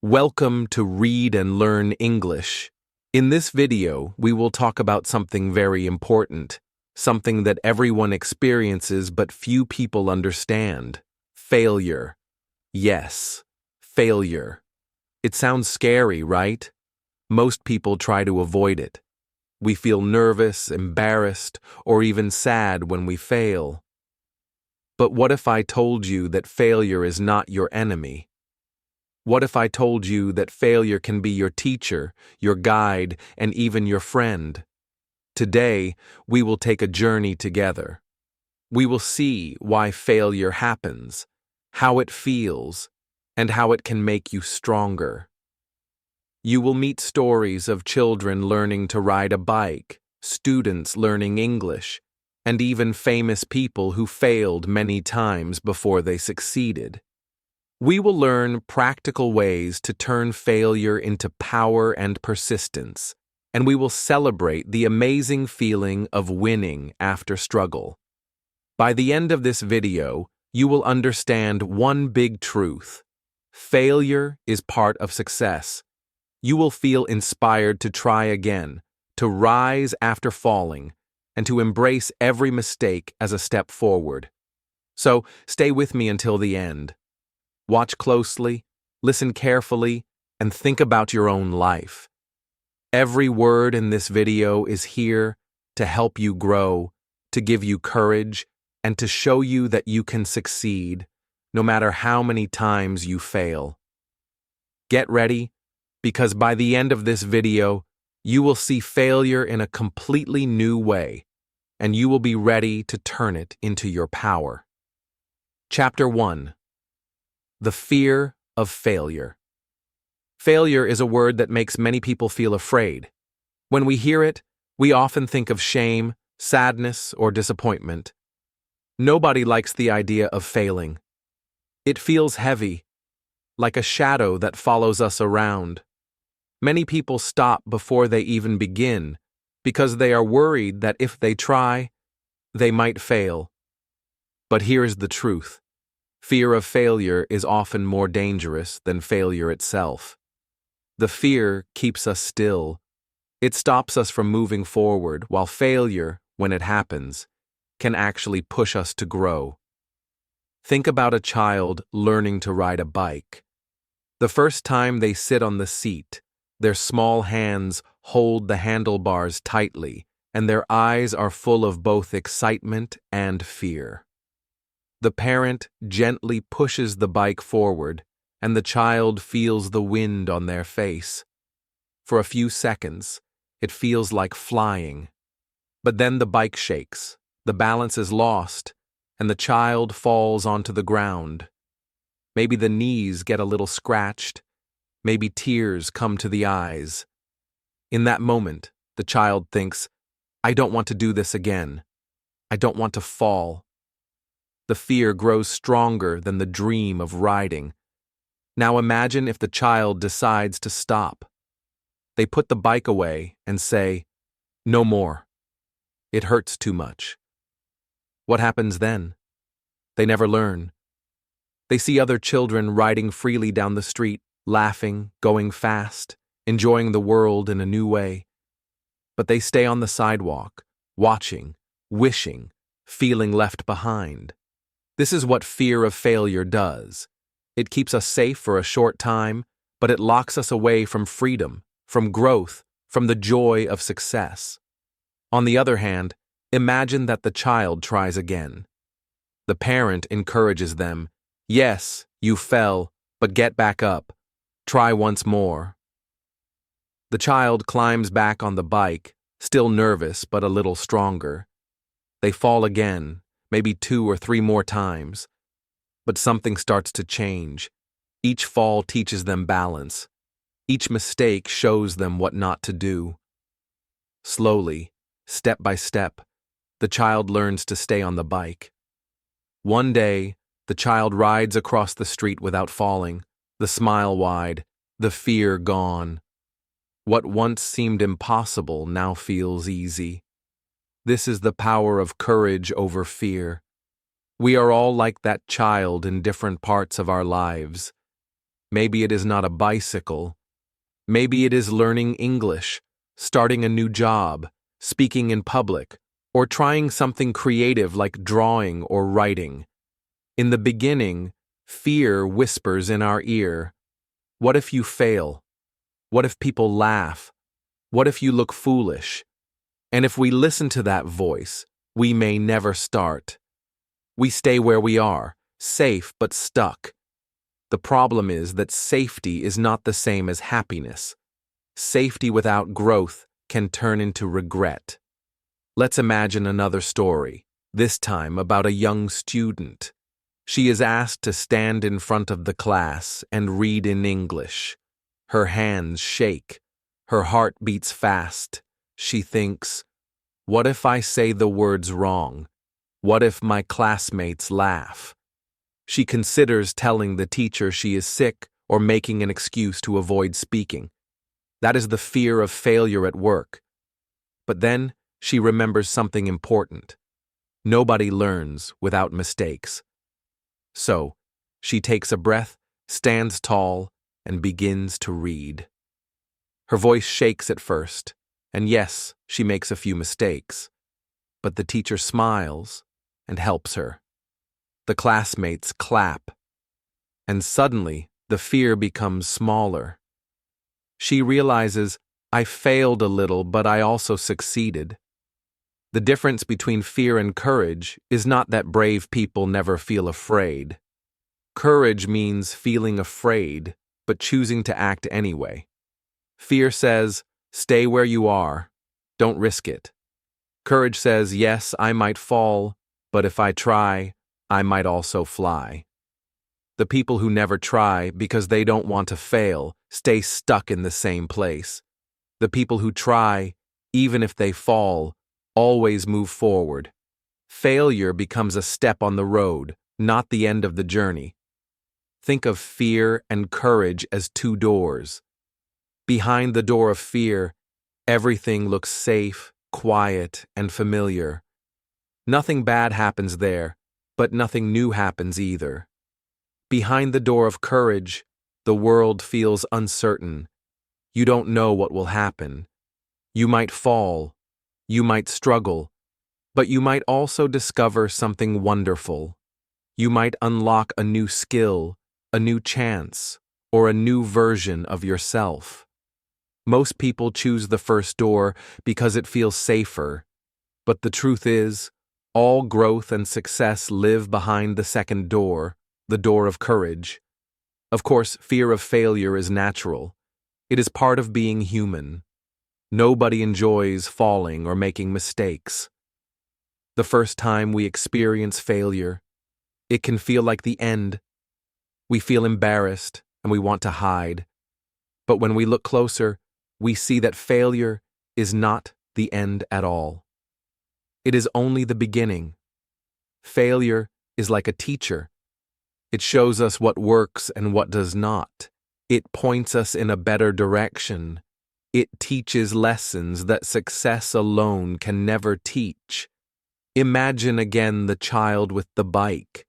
Welcome to Read and Learn English. In this video, we will talk about something very important, something that everyone experiences but few people understand. Failure. Yes, failure. It sounds scary, right? Most people try to avoid it. We feel nervous, embarrassed, or even sad when we fail. But what if I told you that failure is not your enemy? What if I told you that failure can be your teacher, your guide, and even your friend? Today, we will take a journey together. We will see why failure happens, how it feels, and how it can make you stronger. You will meet stories of children learning to ride a bike, students learning English, and even famous people who failed many times before they succeeded. We will learn practical ways to turn failure into power and persistence, and we will celebrate the amazing feeling of winning after struggle. By the end of this video, you will understand one big truth. Failure is part of success. You will feel inspired to try again, to rise after falling, and to embrace every mistake as a step forward. So, stay with me until the end. Watch closely, listen carefully, and think about your own life. Every word in this video is here to help you grow, to give you courage, and to show you that you can succeed, no matter how many times you fail. Get ready, because by the end of this video, you will see failure in a completely new way, and you will be ready to turn it into your power. Chapter 1. The fear of failure. Failure is a word that makes many people feel afraid. When we hear it, we often think of shame, sadness, or disappointment. Nobody likes the idea of failing. It feels heavy, like a shadow that follows us around. Many people stop before they even begin, because they are worried that if they try, they might fail. But here's the truth. Fear of failure is often more dangerous than failure itself. The fear keeps us still. It stops us from moving forward, while failure, when it happens, can actually push us to grow. Think about a child learning to ride a bike. The first time they sit on the seat, their small hands hold the handlebars tightly, and their eyes are full of both excitement and fear. The parent gently pushes the bike forward, and the child feels the wind on their face. For a few seconds, it feels like flying. But then the bike shakes, the balance is lost, and the child falls onto the ground. Maybe the knees get a little scratched, maybe tears come to the eyes. In that moment, the child thinks, "I don't want to do this again. I don't want to fall." The fear grows stronger than the dream of riding. Now imagine if the child decides to stop. They put the bike away and say, "No more. It hurts too much." What happens then? They never learn. They see other children riding freely down the street, laughing, going fast, enjoying the world in a new way. But they stay on the sidewalk, watching, wishing, feeling left behind. This is what fear of failure does. It keeps us safe for a short time, but it locks us away from freedom, from growth, from the joy of success. On the other hand, imagine that the child tries again. The parent encourages them, "Yes, you fell, but get back up. Try once more." The child climbs back on the bike, still nervous but a little stronger. They fall again, maybe 2 or 3 more times. But something starts to change. Each fall teaches them balance. Each mistake shows them what not to do. Slowly, step by step, the child learns to stay on the bike. One day, the child rides across the street without falling, the smile wide, the fear gone. What once seemed impossible now feels easy. This is the power of courage over fear. We are all like that child in different parts of our lives. Maybe it is not a bicycle. Maybe it is learning English, starting a new job, speaking in public, or trying something creative like drawing or writing. In the beginning, fear whispers in our ear, "What if you fail? What if people laugh? What if you look foolish?" And if we listen to that voice, we may never start. We stay where we are, safe but stuck. The problem is that safety is not the same as happiness. Safety without growth can turn into regret. Let's imagine another story, this time about a young student. She is asked to stand in front of the class and read in English. Her hands shake. Her heart beats fast. She thinks, "What if I say the words wrong? What if my classmates laugh?" She considers telling the teacher she is sick or making an excuse to avoid speaking. That is the fear of failure at work. But then she remembers something important. Nobody learns without mistakes. So, she takes a breath, stands tall, and begins to read. Her voice shakes at first, and yes, she makes a few mistakes. But the teacher smiles and helps her. The classmates clap, and suddenly the fear becomes smaller. She realizes, "I failed a little, but I also succeeded." The difference between fear and courage is not that brave people never feel afraid. Courage means feeling afraid, but choosing to act anyway. Fear says, "Stay where you are. Don't risk it." Courage says, "Yes, I might fall, but if I try, I might also fly." The people who never try because they don't want to fail stay stuck in the same place. The people who try, even if they fall, always move forward. Failure becomes a step on the road, not the end of the journey. Think of fear and courage as two doors. Behind the door of fear, everything looks safe, quiet, and familiar. Nothing bad happens there, but nothing new happens either. Behind the door of courage, the world feels uncertain. You don't know what will happen. You might fall, you might struggle, but you might also discover something wonderful. You might unlock a new skill, a new chance, or a new version of yourself. Most people choose the first door because it feels safer, but the truth is, all growth and success live behind the second door, the door of courage. Of course, fear of failure is natural. It is part of being human. Nobody enjoys falling or making mistakes. The first time we experience failure, it can feel like the end. We feel embarrassed and we want to hide. But when we look closer, we see that failure is not the end at all. It is only the beginning. Failure is like a teacher. It shows us what works and what does not. It points us in a better direction. It teaches lessons that success alone can never teach. Imagine again the child with the bike.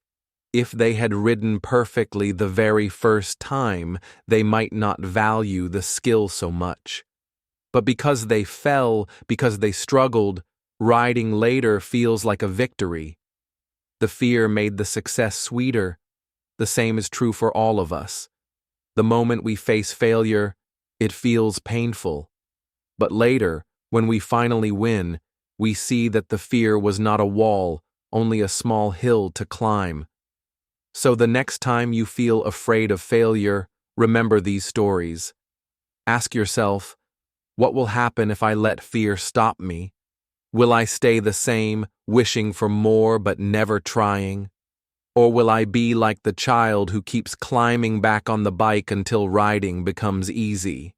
If they had ridden perfectly the very first time, they might not value the skill so much. But because they fell, because they struggled, riding later feels like a victory. The fear made the success sweeter. The same is true for all of us. The moment we face failure, it feels painful. But later, when we finally win, we see that the fear was not a wall, only a small hill to climb. So the next time you feel afraid of failure, remember these stories. Ask yourself, what will happen if I let fear stop me? Will I stay the same, wishing for more but never trying? Or will I be like the child who keeps climbing back on the bike until riding becomes easy?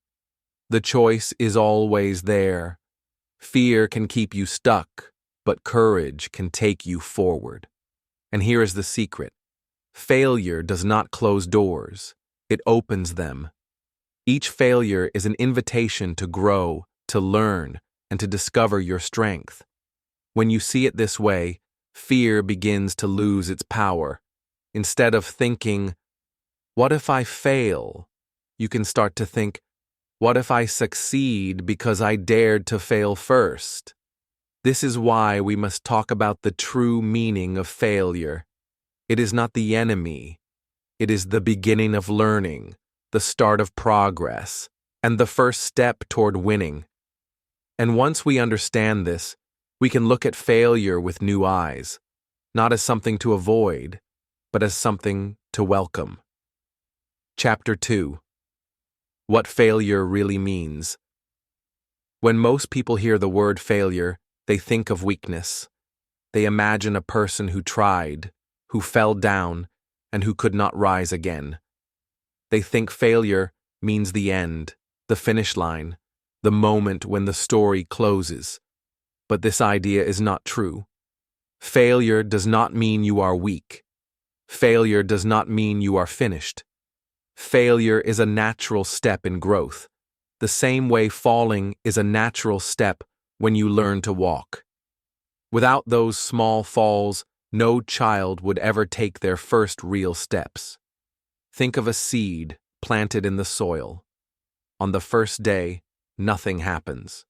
The choice is always there. Fear can keep you stuck, but courage can take you forward. And here is the secret. Failure does not close doors. It opens them. Each failure is an invitation to grow, to learn, and to discover your strength. When you see it this way, fear begins to lose its power. Instead of thinking, What if I fail? You can start to think, what if I succeed because I dared to fail first? This is why we must talk about the true meaning of failure. It is not the enemy. It is the beginning of learning, the start of progress, and the first step toward winning. And once we understand this, we can look at failure with new eyes, not as something to avoid, but as something to welcome. Chapter 2. What failure really means. When most people hear the word failure, they think of weakness. They imagine a person who tried, who fell down, and who could not rise again. They think failure means the end, the finish line, the moment when the story closes. But this idea is not true. Failure does not mean you are weak. Failure does not mean you are finished. Failure is a natural step in growth, the same way falling is a natural step when you learn to walk. Without those small falls, no child would ever take their first real steps. Think of a seed planted in the soil. On the first day, nothing happens.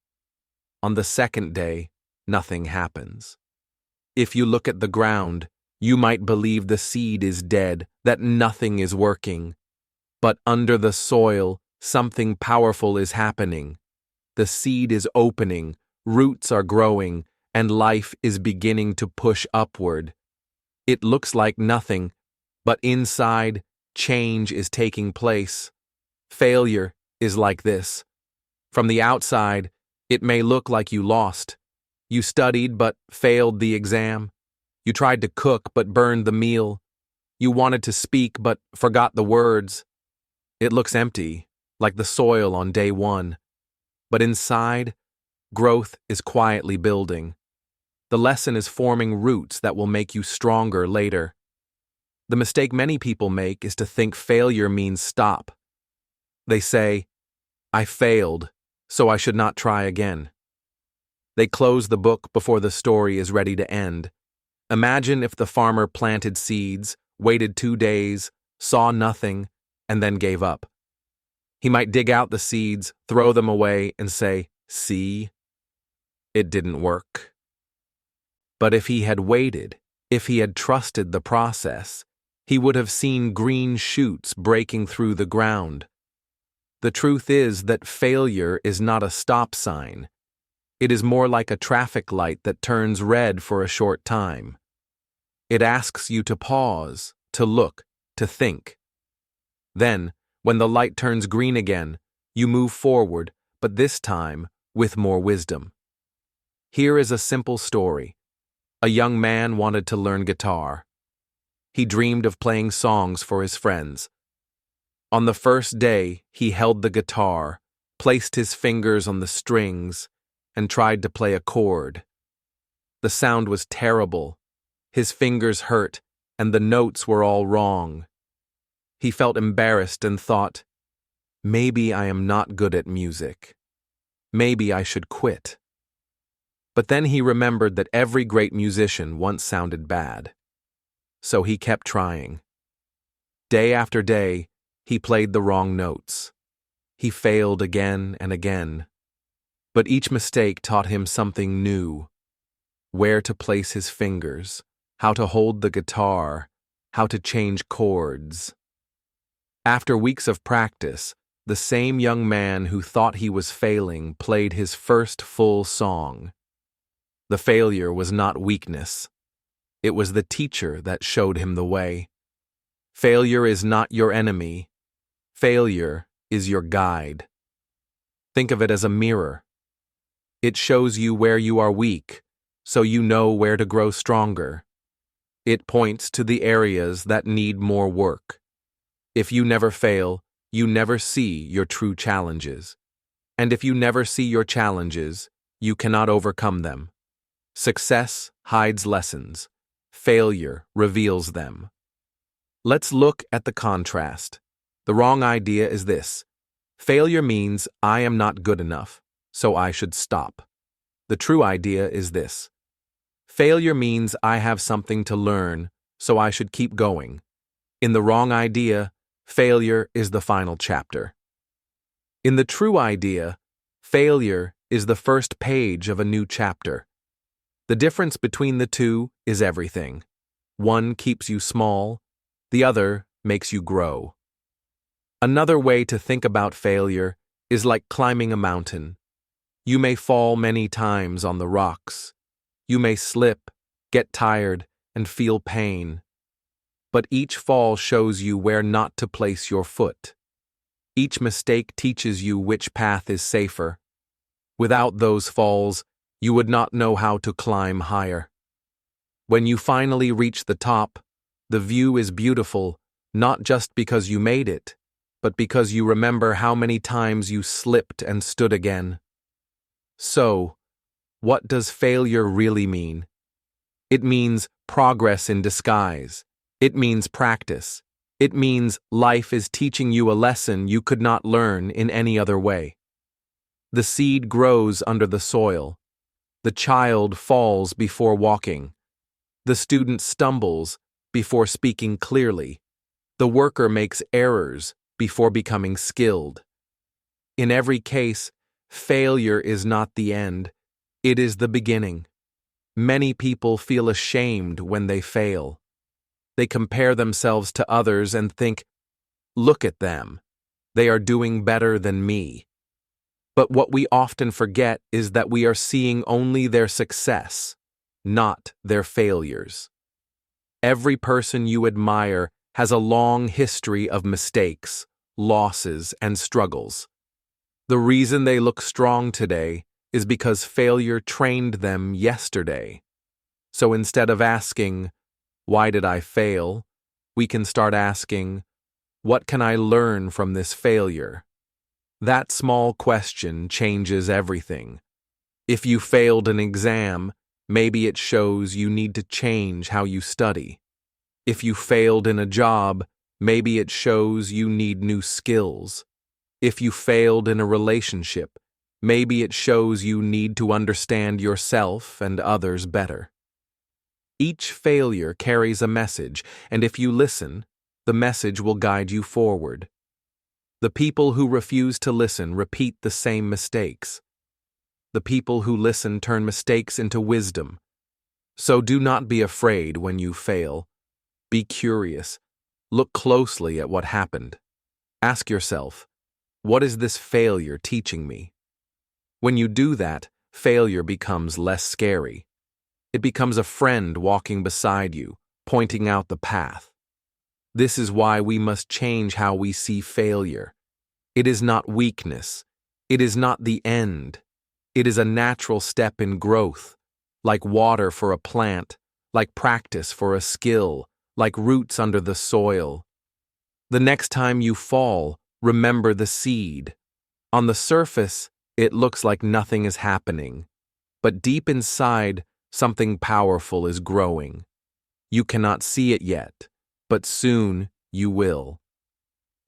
On the second day, nothing happens. If you look at the ground, you might believe the seed is dead, that nothing is working. But under the soil, something powerful is happening. The seed is opening, roots are growing, and life is beginning to push upward. It looks like nothing, but inside, change is taking place. Failure is like this. From the outside, it may look like you lost. You studied but failed the exam. You tried to cook but burned the meal. You wanted to speak but forgot the words. It looks empty, like the soil on day one. But inside, growth is quietly building. The lesson is forming roots that will make you stronger later. The mistake many people make is to think failure means stop. They say, I failed, so I should not try again. They close the book before the story is ready to end. Imagine if the farmer planted seeds, waited 2 days, saw nothing, and then gave up. He might dig out the seeds, throw them away, and say, see, it didn't work. But if he had waited, if he had trusted the process, he would have seen green shoots breaking through the ground. The truth is that failure is not a stop sign. It is more like a traffic light that turns red for a short time. It asks you to pause, to look, to think. Then, when the light turns green again, you move forward, but this time with more wisdom. Here is a simple story. A young man wanted to learn guitar. He dreamed of playing songs for his friends. On the first day, he held the guitar, placed his fingers on the strings, and tried to play a chord. The sound was terrible. His fingers hurt, and the notes were all wrong. He felt embarrassed and thought, maybe I am not good at music. Maybe I should quit. But then he remembered that every great musician once sounded bad. So he kept trying. Day after day, he played the wrong notes. He failed again and again. But each mistake taught him something new. Where to place his fingers, how to hold the guitar, how to change chords. After weeks of practice, the same young man who thought he was failing played his first full song. The failure was not weakness. It was the teacher that showed him the way. Failure is not your enemy. Failure is your guide. Think of it as a mirror. It shows you where you are weak, so you know where to grow stronger. It points to the areas that need more work. If you never fail, you never see your true challenges. And if you never see your challenges, you cannot overcome them. Success hides lessons. Failure reveals them. Let's look at the contrast. The wrong idea is this. Failure means I am not good enough, so I should stop. The true idea is this. Failure means I have something to learn, so I should keep going. In the wrong idea, Failure is the final chapter. In the true idea, failure is the first page of a new chapter. The difference between the two is everything. One keeps you small, the other makes you grow. Another way to think about failure is like climbing a mountain. You may fall many times on the rocks. You may slip, get tired, and feel pain. But each fall shows you where not to place your foot. Each mistake teaches you which path is safer. Without those falls, you would not know how to climb higher. When you finally reach the top, the view is beautiful, not just because you made it, but because you remember how many times you slipped and stood again. So, what does failure really mean? It means progress in disguise. It means practice. It means life is teaching you a lesson you could not learn in any other way. The seed grows under the soil. The child falls before walking. The student stumbles before speaking clearly. The worker makes errors before becoming skilled. In every case, failure is not the end. It is the beginning. Many people feel ashamed when they fail. They compare themselves to others and think, "Look at them. They are doing better than me." But what we often forget is that we are seeing only their success, not their failures. Every person you admire has a long history of mistakes, losses, and struggles. The reason they look strong today is because failure trained them yesterday. So instead of asking, "Why did I fail?" we can start asking, "What can I learn from this failure?" That small question changes everything. If you failed an exam, maybe it shows you need to change how you study. If you failed in a job, maybe it shows you need new skills. If you failed in a relationship, maybe it shows you need to understand yourself and others better. Each failure carries a message, and if you listen, the message will guide you forward. The people who refuse to listen repeat the same mistakes. The people who listen turn mistakes into wisdom. So do not be afraid when you fail. Be curious. Look closely at what happened. Ask yourself, what is this failure teaching me? When you do that, failure becomes less scary. It becomes a friend walking beside you, pointing out the path. This is why we must change how we see failure. It is not weakness. It is not the end. It is a natural step in growth, like water for a plant, like practice for a skill, like roots under the soil. The next time you fall, remember the seed. On the surface, it looks like nothing is happening, but deep inside, something powerful is growing. You cannot see it yet, but soon you will.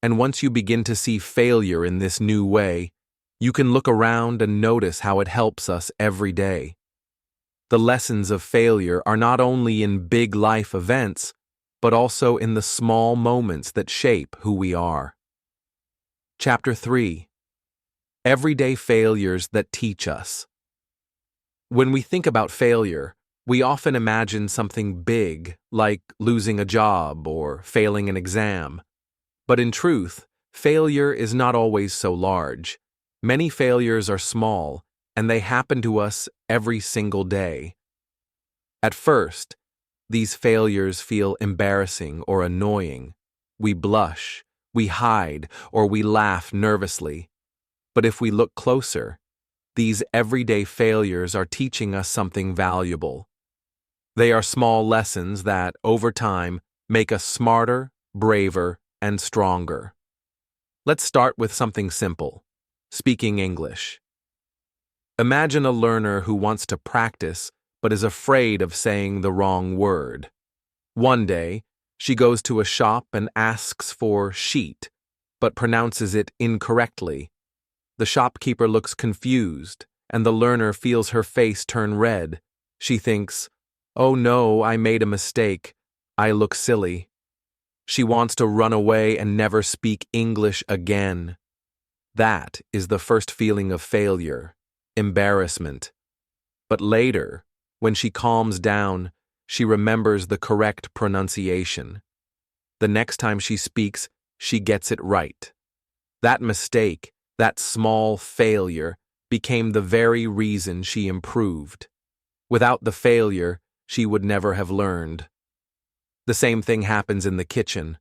And once you begin to see failure in this new way, you can look around and notice how it helps us every day. The lessons of failure are not only in big life events, but also in the small moments that shape who we are. Chapter 3. Everyday failures that teach us. When we think about failure, we often imagine something big, like losing a job or failing an exam. But in truth, failure is not always so large. Many failures are small, and they happen to us every single day. At first, these failures feel embarrassing or annoying. We blush, we hide, or we laugh nervously. But if we look closer, these everyday failures are teaching us something valuable. They are small lessons that, over time, make us smarter, braver, and stronger. Let's start with something simple: speaking English. Imagine a learner who wants to practice but is afraid of saying the wrong word. One day, she goes to a shop and asks for sheet, but pronounces it incorrectly. The shopkeeper looks confused, and the learner feels her face turn red. She thinks, "Oh no, I made a mistake. I look silly." She wants to run away and never speak English again. That is the first feeling of failure, embarrassment. But later, when she calms down, she remembers the correct pronunciation. The next time she speaks, she gets it right. That mistake, that small failure, became the very reason she improved. Without the failure, she would never have learned. The same thing happens in the kitchen.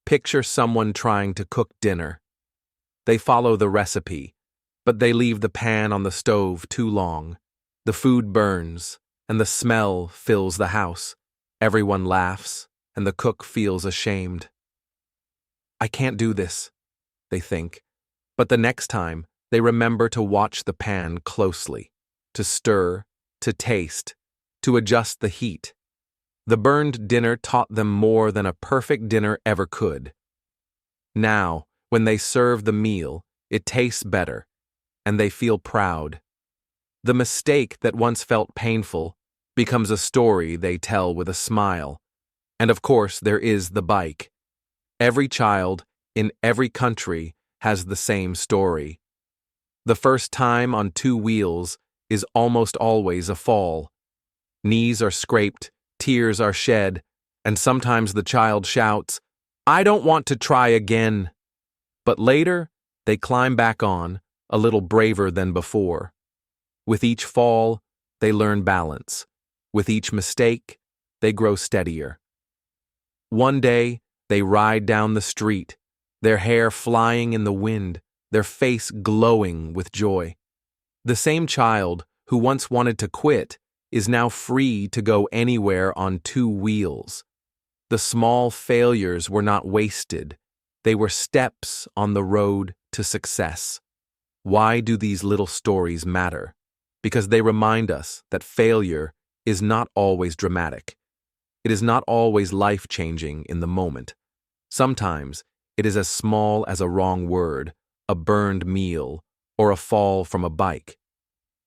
Picture someone trying to cook dinner. They follow the recipe, but they leave the pan on the stove too long. The food burns, and the smell fills the house. Everyone laughs, and the cook feels ashamed. I can't do this, they think. But the next time, they remember to watch the pan closely, to stir, to taste, to adjust the heat. The burned dinner taught them more than a perfect dinner ever could. Now, when they serve the meal, it tastes better, and they feel proud. The mistake that once felt painful becomes a story they tell with a smile. And of course, there is the bike. Every child, in every country, has the same story. The first time on two wheels is almost always a fall. Knees are scraped, tears are shed, and sometimes the child shouts, "I don't want to try again." But later, they climb back on, a little braver than before. With each fall, they learn balance. With each mistake, they grow steadier. One day, they ride down the street, their hair flying in the wind, their face glowing with joy. The same child who once wanted to quit is now free to go anywhere on two wheels. The small failures were not wasted. They were steps on the road to success. Why do these little stories matter? Because they remind us that failure is not always dramatic. It is not always life-changing in the moment. Sometimes it is as small as a wrong word, a burned meal, or a fall from a bike.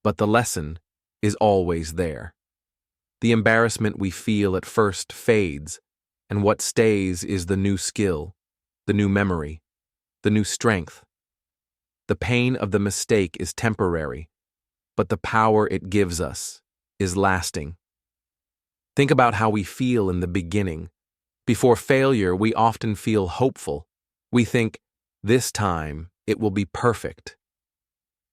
But the lesson is always there. The embarrassment we feel at first fades, and what stays is the new skill, the new memory, the new strength. The pain of the mistake is temporary, but the power it gives us is lasting. Think about how we feel in the beginning. Before failure, we often feel hopeful. We think, this time it will be perfect.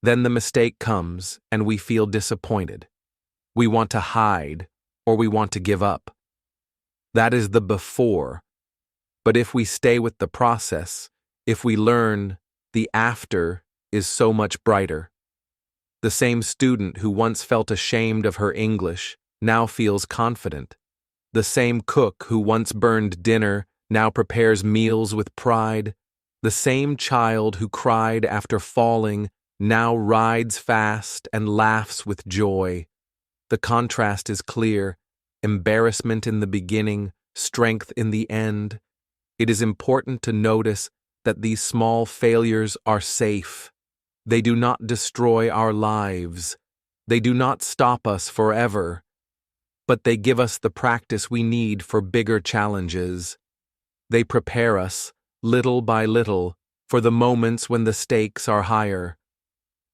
Then the mistake comes and we feel disappointed. We want to hide or we want to give up. That is the before. But if we stay with the process, if we learn, the after is so much brighter. The same student who once felt ashamed of her English now feels confident. The same cook who once burned dinner now prepares meals with pride. The same child who cried after falling now rides fast and laughs with joy. The contrast is clear: embarrassment in the beginning, strength in the end. It is important to notice that these small failures are safe. They do not destroy our lives. They do not stop us forever. But they give us the practice we need for bigger challenges. They prepare us, little by little, for the moments when the stakes are higher.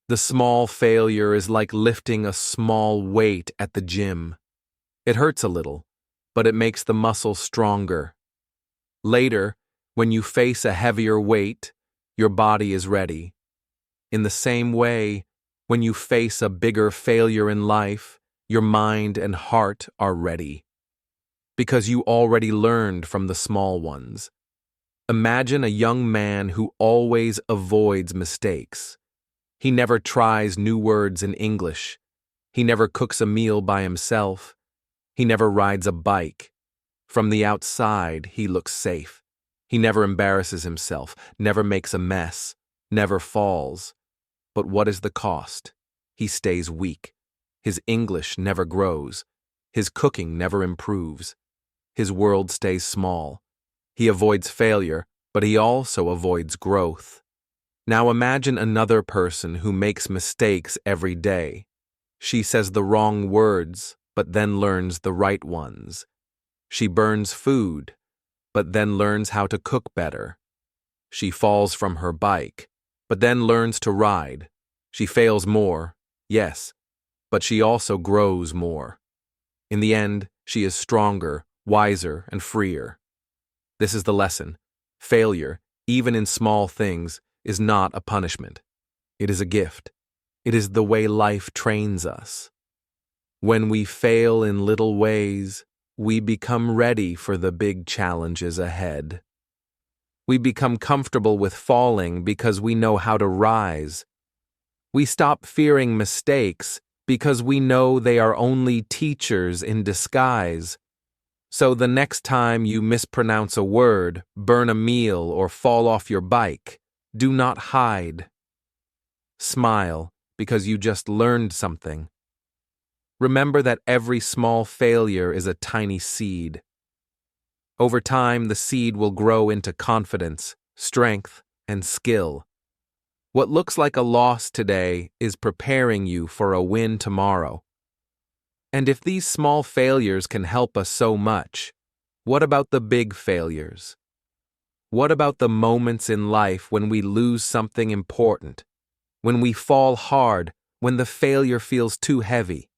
The small failure is like lifting a small weight at the gym. It hurts a little, but it makes the muscle stronger. Later, when you face a heavier weight, your body is ready. In the same way, when you face a bigger failure in life, your mind and heart are ready. Because you already learned from the small ones. Imagine a young man who always avoids mistakes. He never tries new words in English. He never cooks a meal by himself. He never rides a bike. From the outside, he looks safe. He never embarrasses himself, never makes a mess, never falls. But what is the cost? He stays weak. His English never grows. His cooking never improves. His world stays small. He avoids failure, but he also avoids growth. Now imagine another person who makes mistakes every day. She says the wrong words, but then learns the right ones. She burns food, but then learns how to cook better. She falls from her bike, but then learns to ride. She fails more, yes, but she also grows more. In the end, she is stronger, wiser, and freer. This is the lesson. Failure, even in small things, is not a punishment. It is a gift. It is the way life trains us. When we fail in little ways, we become ready for the big challenges ahead. We become comfortable with falling because we know how to rise. We stop fearing mistakes because we know they are only teachers in disguise. So the next time you mispronounce a word, burn a meal, or fall off your bike, do not hide. Smile because you just learned something. Remember that every small failure is a tiny seed. Over time, the seed will grow into confidence, strength, and skill. What looks like a loss today is preparing you for a win tomorrow. And if these small failures can help us so much, what about the big failures? What about the moments in life when we lose something important? When we fall hard, when the failure feels too heavy?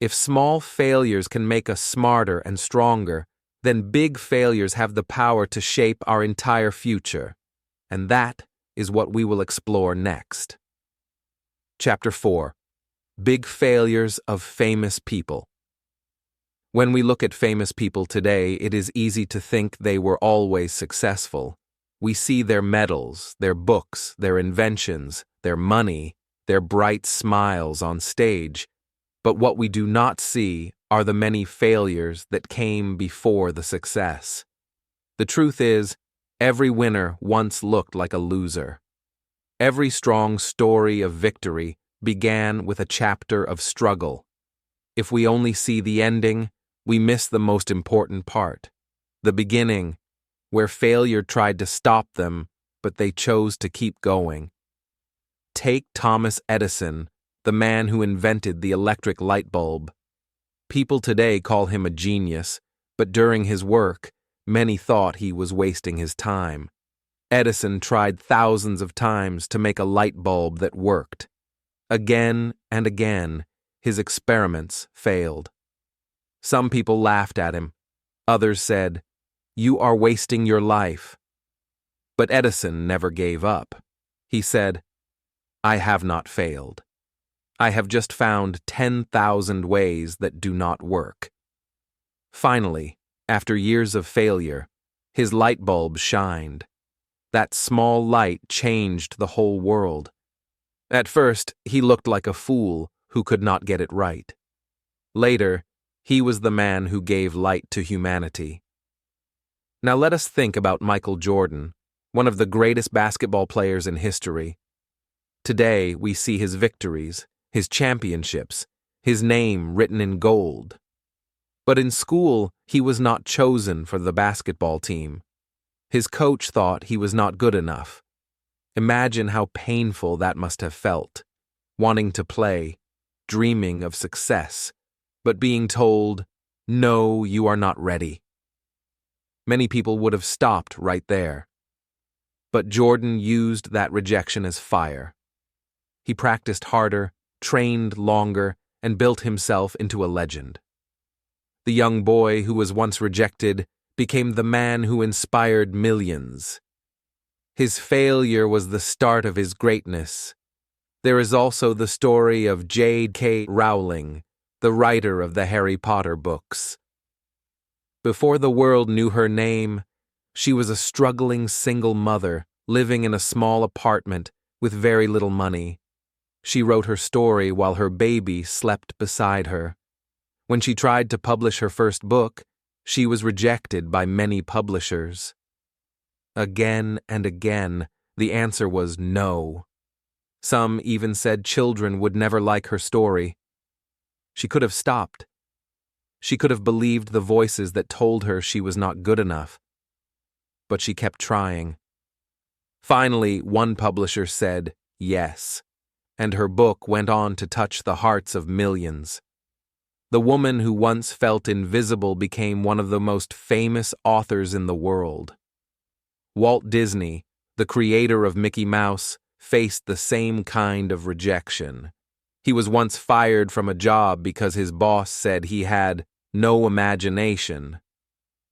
If small failures can make us smarter and stronger, then big failures have the power to shape our entire future. And that is what we will explore next. Chapter 4. Big Failures of Famous People. When we look at famous people today, it is easy to think they were always successful. We see their medals, their books, their inventions, their money, their bright smiles on stage. But what we do not see are the many failures that came before the success. The truth is, every winner once looked like a loser. Every strong story of victory began with a chapter of struggle. If we only see the ending, we miss the most important part, the beginning, where failure tried to stop them, but they chose to keep going. Take Thomas Edison, the man who invented the electric light bulb. People today call him a genius, but during his work, many thought he was wasting his time. Edison tried thousands of times to make a light bulb that worked. Again and again, his experiments failed. Some people laughed at him. Others said, "You are wasting your life." But Edison never gave up. He said, "I have not failed. I have just found 10,000 ways that do not work." Finally, after years of failure, his light bulb shined. That small light changed the whole world. At first, he looked like a fool who could not get it right. Later, he was the man who gave light to humanity. Now let us think about Michael Jordan, one of the greatest basketball players in history. Today, we see his victories, his championships, his name written in gold. But in school, he was not chosen for the basketball team. His coach thought he was not good enough. Imagine how painful that must have felt, wanting to play, dreaming of success, but being told, "No, you are not ready." Many people would have stopped right there. But Jordan used that rejection as fire. He practiced harder, trained longer, and built himself into a legend. The young boy who was once rejected became the man who inspired millions. His failure was the start of his greatness. There is also the story of J.K. Rowling, the writer of the Harry Potter books. Before the world knew her name, she was a struggling single mother living in a small apartment with very little money. She wrote her story while her baby slept beside her. When she tried to publish her first book, she was rejected by many publishers. Again and again, the answer was no. Some even said children would never like her story. She could have stopped. She could have believed the voices that told her she was not good enough. But she kept trying. Finally, one publisher said yes, and her book went on to touch the hearts of millions. The woman who once felt invisible became one of the most famous authors in the world. Walt Disney, the creator of Mickey Mouse, faced the same kind of rejection. He was once fired from a job because his boss said he had no imagination.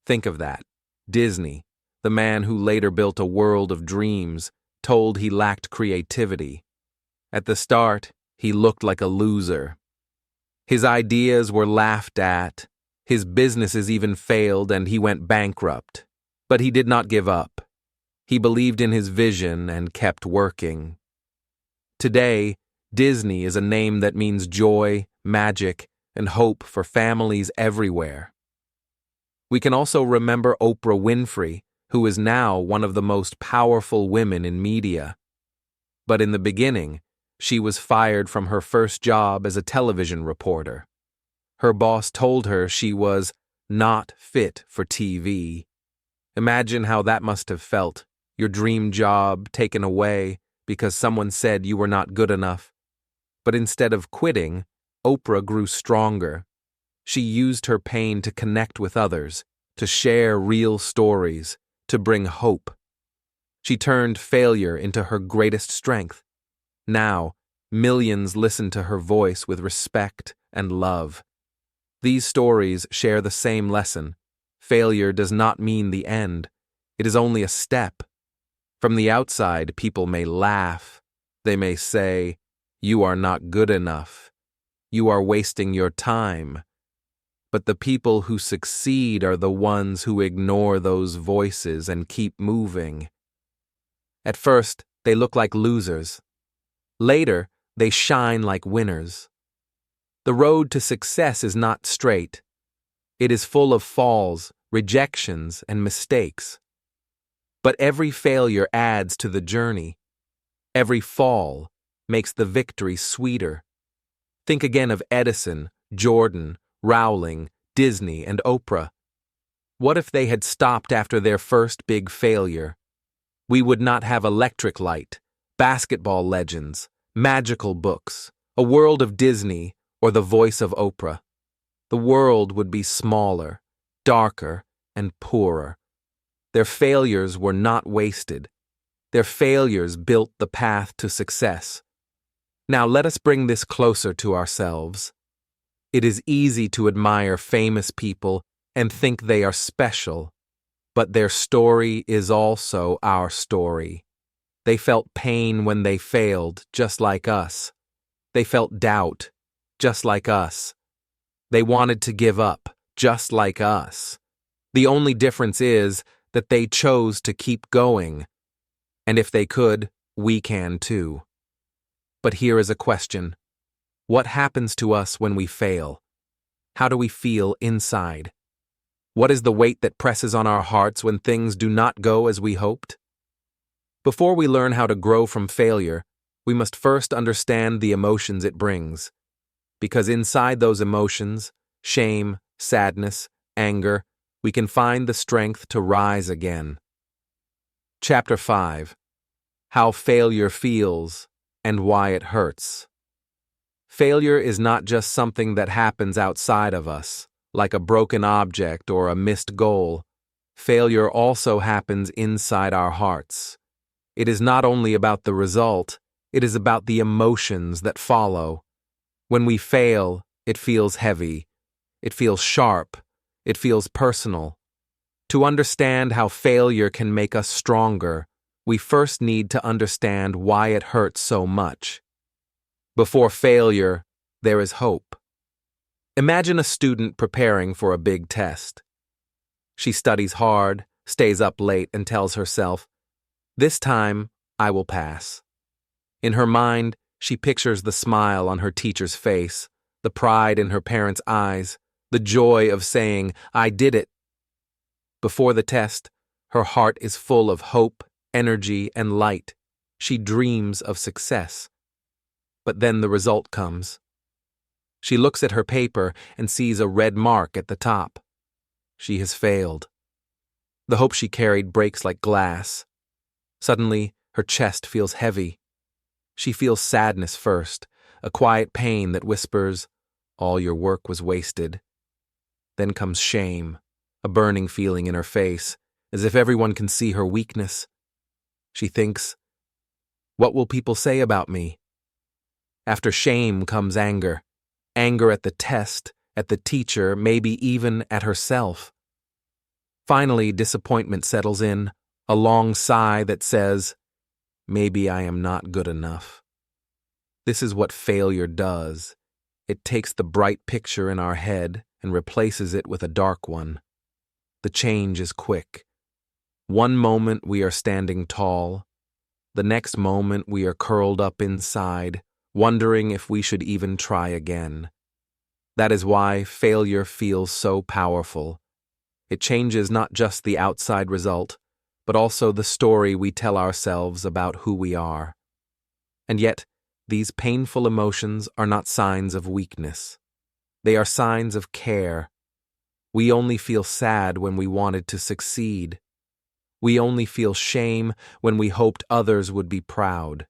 Think of that. Disney, the man who later built a world of dreams, told he lacked creativity. At the start, he looked like a loser. His ideas were laughed at, his businesses even failed, and he went bankrupt. But he did not give up. He believed in his vision and kept working. Today, Disney is a name that means joy, magic, and hope for families everywhere. We can also remember Oprah Winfrey, who is now one of the most powerful women in media. But in the beginning, she was fired from her first job as a television reporter. Her boss told her she was not fit for TV. Imagine how that must have felt, your dream job taken away because someone said you were not good enough. But instead of quitting, Oprah grew stronger. She used her pain to connect with others, to share real stories, to bring hope. She turned failure into her greatest strength. Now, millions listen to her voice with respect and love. These stories share the same lesson. Failure does not mean the end. It is only a step. From the outside, people may laugh. They may say, "You are not good enough. You are wasting your time." But the people who succeed are the ones who ignore those voices and keep moving. At first, they look like losers. Later, they shine like winners. The road to success is not straight. It is full of falls, rejections, and mistakes. But every failure adds to the journey. Every fall makes the victory sweeter. Think again of Edison, Jordan, Rowling, Disney, and Oprah. What if they had stopped after their first big failure? We would not have electric light, basketball legends, magical books, a world of Disney, or the voice of Oprah. The world would be smaller, darker, and poorer. Their failures were not wasted. Their failures built the path to success. Now let us bring this closer to ourselves. It is easy to admire famous people and think they are special, but their story is also our story. They felt pain when they failed, just like us. They felt doubt, just like us. They wanted to give up, just like us. The only difference is that they chose to keep going. And if they could, we can too. But here is a question. What happens to us when we fail? How do we feel inside? What is the weight that presses on our hearts when things do not go as we hoped? Before we learn how to grow from failure, we must first understand the emotions it brings. Because inside those emotions, shame, sadness, anger, we can find the strength to rise again. Chapter 5. How Failure Feels and Why It Hurts. Failure is not just something that happens outside of us, like a broken object or a missed goal. Failure also happens inside our hearts. It is not only about the result, it is about the emotions that follow. When we fail, it feels heavy. It feels sharp. It feels personal. To understand how failure can make us stronger, we first need to understand why it hurts so much. Before failure, there is hope. Imagine a student preparing for a big test. She studies hard, stays up late, and tells herself, "This time, I will pass." In her mind, she pictures the smile on her teacher's face, the pride in her parents' eyes, the joy of saying, "I did it." Before the test, her heart is full of hope, energy, and light. She dreams of success. But then the result comes. She looks at her paper and sees a red mark at the top. She has failed. The hope she carried breaks like glass. Suddenly, her chest feels heavy. She feels sadness first, a quiet pain that whispers, All your work was wasted. Then comes shame, a burning feeling in her face, as if everyone can see her weakness. She thinks, "What will people say about me?" After shame comes anger. Anger at the test, at the teacher, maybe even at herself. Finally, disappointment settles in, a long sigh that says, "Maybe I am not good enough." This is what failure does. It takes the bright picture in our head and replaces it with a dark one. The change is quick. One moment we are standing tall. The next moment we are curled up inside, wondering if we should even try again. That is why failure feels so powerful. It changes not just the outside result, but also the story we tell ourselves about who we are. And yet, these painful emotions are not signs of weakness. They are signs of care. We only feel sad when we wanted to succeed. We only feel shame when we hoped others would be proud.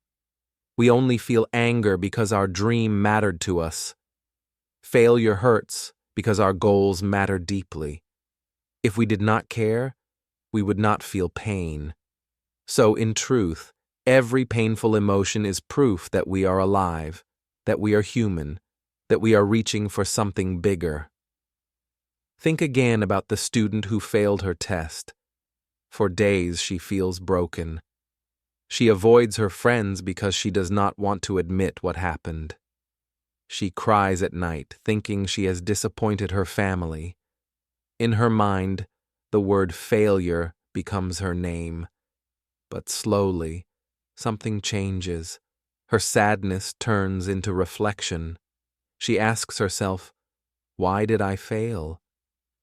We only feel anger because our dream mattered to us. Failure hurts because our goals matter deeply. If we did not care, we would not feel pain. So, in truth, every painful emotion is proof that we are alive, that we are human, that we are reaching for something bigger. Think again about the student who failed her test. For days she feels broken. She avoids her friends because she does not want to admit what happened. She cries at night, thinking she has disappointed her family. In her mind, the word failure becomes her name. But slowly, something changes. Her sadness turns into reflection. She asks herself, "Why did I fail?"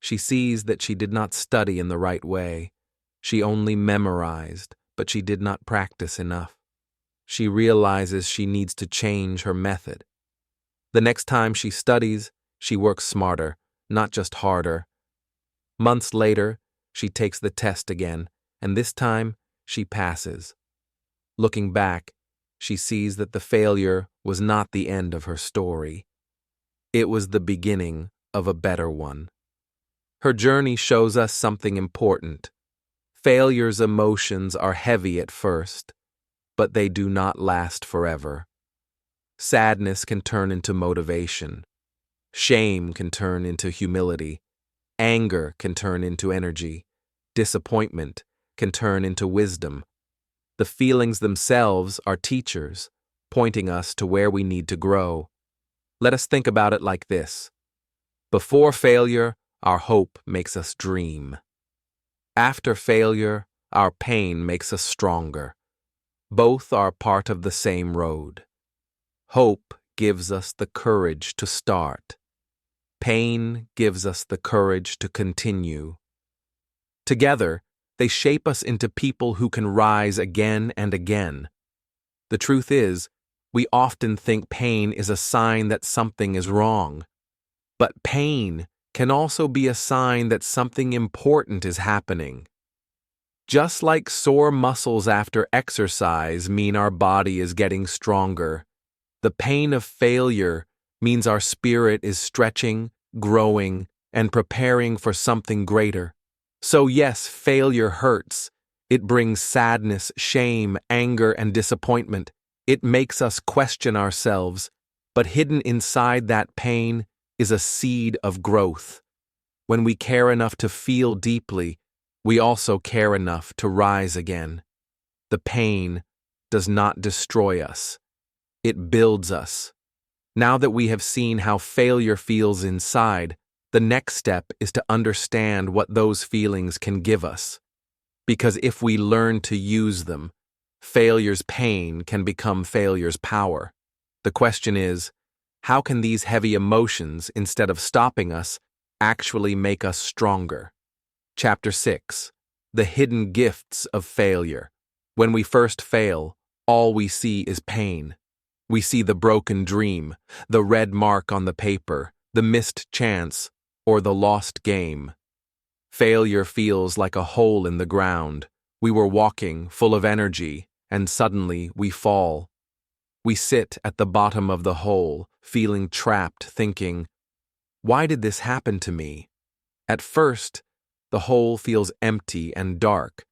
She sees that she did not study in the right way. She only memorized, but she did not practice enough. She realizes she needs to change her method. The next time she studies, she works smarter, not just harder. Months later, she takes the test again, and this time, she passes. Looking back, she sees that the failure was not the end of her story. It was the beginning of a better one. Her journey shows us something important. Failure's emotions are heavy at first, but they do not last forever. Sadness can turn into motivation. Shame can turn into humility. Anger can turn into energy. Disappointment can turn into wisdom. The feelings themselves are teachers, pointing us to where we need to grow. Let us think about it like this. Before failure, our hope makes us dream. After failure, our pain makes us stronger. Both are part of the same road. Hope gives us the courage to start. Pain gives us the courage to continue. Together, they shape us into people who can rise again and again. The truth is, we often think pain is a sign that something is wrong. But pain can also be a sign that something important is happening. Just like sore muscles after exercise mean our body is getting stronger, the pain of failure means our spirit is stretching, growing, and preparing for something greater. So yes, failure hurts. It brings sadness, shame, anger, and disappointment. It makes us question ourselves, but hidden inside that pain is a seed of growth. When we care enough to feel deeply, we also care enough to rise again. The pain does not destroy us. It builds us. Now that we have seen how failure feels inside, the next step is to understand what those feelings can give us. Because if we learn to use them, failure's pain can become failure's power. The question is, how can these heavy emotions, instead of stopping us, actually make us stronger? Chapter 6. The Hidden Gifts of Failure. When we first fail, all we see is pain. We see the broken dream, the red mark on the paper, the missed chance, or the lost game. Failure feels like a hole in the ground. We were walking, full of energy, and suddenly we fall. We sit at the bottom of the hole, feeling trapped, thinking, Why did this happen to me? At first, the hole feels empty and dark,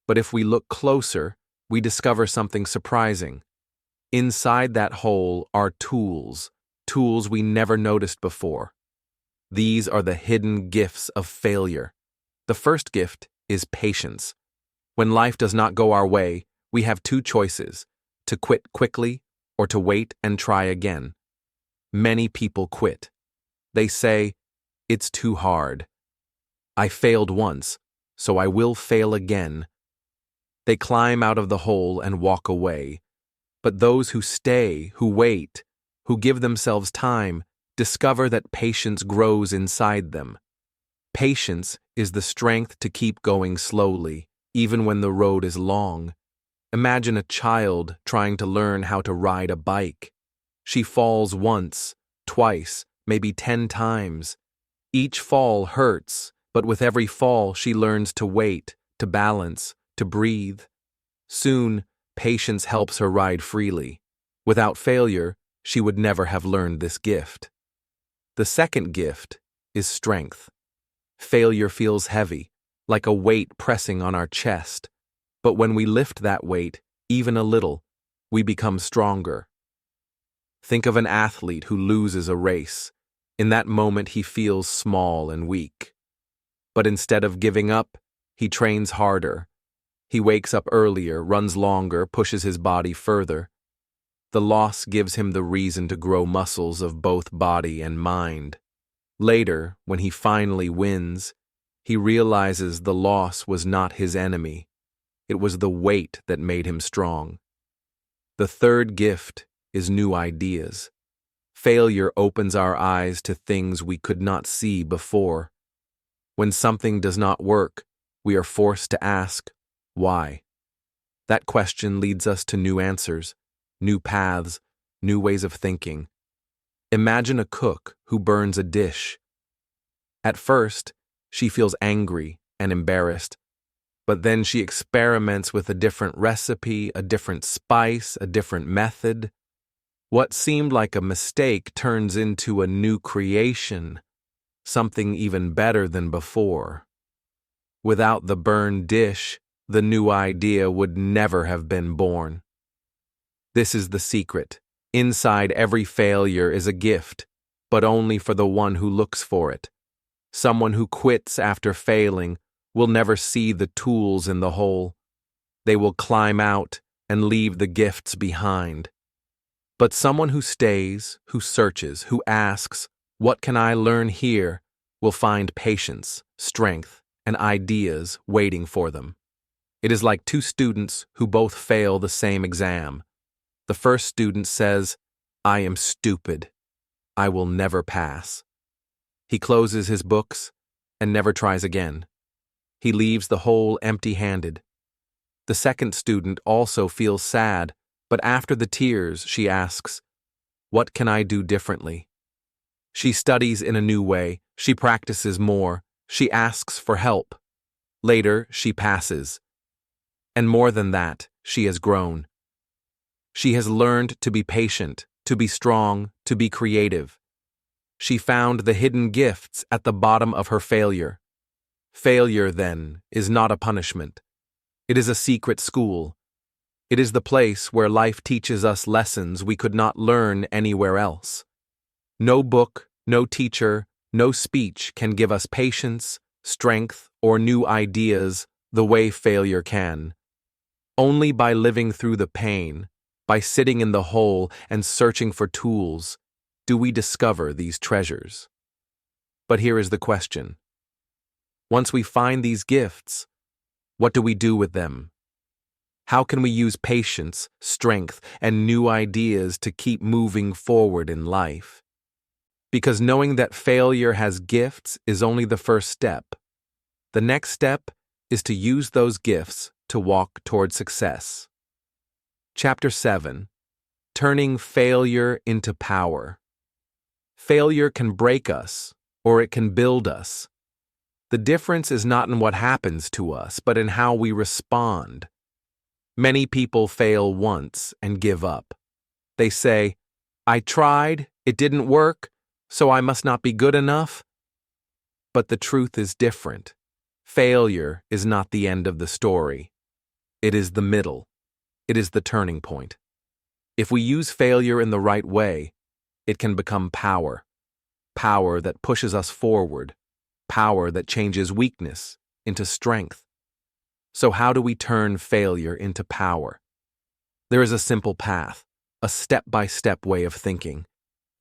but if we look closer, we discover something surprising. Inside that hole are tools we never noticed before. These are the hidden gifts of failure. The first gift is patience. When life does not go our way, we have two choices: to quit quickly or to wait and try again. Many people quit. They say, "It's too hard. I failed once, so I will fail again." They climb out of the hole and walk away. But those who stay, who wait, who give themselves time, discover that patience grows inside them. Patience is the strength to keep going slowly, even when the road is long. Imagine a child trying to learn how to ride a bike. She falls once, twice, maybe 10 times. Each fall hurts, but with every fall she learns to wait, to balance, to breathe. Soon, patience helps her ride freely. Without failure, she would never have learned this gift. The second gift is strength. Failure feels heavy, like a weight pressing on our chest. But when we lift that weight, even a little, we become stronger. Think of an athlete who loses a race. In that moment, he feels small and weak. But instead of giving up, he trains harder. He wakes up earlier, runs longer, pushes his body further. The loss gives him the reason to grow muscles of both body and mind. Later, when he finally wins, he realizes the loss was not his enemy. It was the weight that made him strong. The third gift is new ideas. Failure opens our eyes to things we could not see before. When something does not work, we are forced to ask, why? That question leads us to new answers, new paths, new ways of thinking. Imagine a cook who burns a dish. At first, she feels angry and embarrassed, but then she experiments with a different recipe, a different spice, a different method. What seemed like a mistake turns into a new creation, something even better than before. Without the burned dish, the new idea would never have been born. This is the secret. Inside every failure is a gift, but only for the one who looks for it. Someone who quits after failing will never see the tools in the hole. They will climb out and leave the gifts behind. But someone who stays, who searches, who asks, "What can I learn here?" will find patience, strength, and ideas waiting for them. It is like two students who both fail the same exam. The first student says, "I am stupid. I will never pass." He closes his books and never tries again. He leaves the hole empty-handed. The second student also feels sad, but after the tears, she asks, "What can I do differently?" She studies in a new way. She practices more. She asks for help. Later, she passes. And more than that, she has grown. She has learned to be patient, to be strong, to be creative. She found the hidden gifts at the bottom of her failure. Failure, then, is not a punishment. It is a secret school. It is the place where life teaches us lessons we could not learn anywhere else. No book, no teacher, no speech can give us patience, strength, or new ideas the way failure can. Only by living through the pain, by sitting in the hole and searching for tools, do we discover these treasures. But here is the question. Once we find these gifts, what do we do with them? How can we use patience, strength, and new ideas to keep moving forward in life? Because knowing that failure has gifts is only the first step. The next step is to use those gifts to walk toward success. Chapter 7. Turning failure into power. Failure can break us, or it can build us. The difference is not in what happens to us, but in how we respond. Many people fail once and give up. They say, "I tried, it didn't work, So I must not be good enough? But the truth is different. Failure is not the end of the story. It is the middle. It is the turning point. If we use failure in the right way, it can become power. Power that pushes us forward. Power that changes weakness into strength. So how do we turn failure into power? There is a simple path, a step-by-step way of thinking.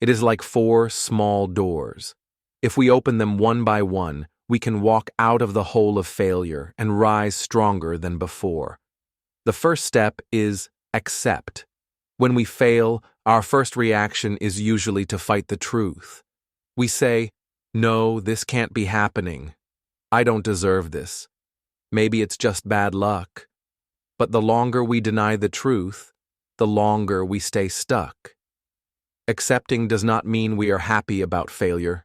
It is like 4 small doors. If we open them one by one, we can walk out of the hole of failure and rise stronger than before. The first step is accept. When we fail, our first reaction is usually to fight the truth. We say, "No, this can't be happening. I don't deserve this. Maybe it's just bad luck." But the longer we deny the truth, the longer we stay stuck. Accepting does not mean we are happy about failure.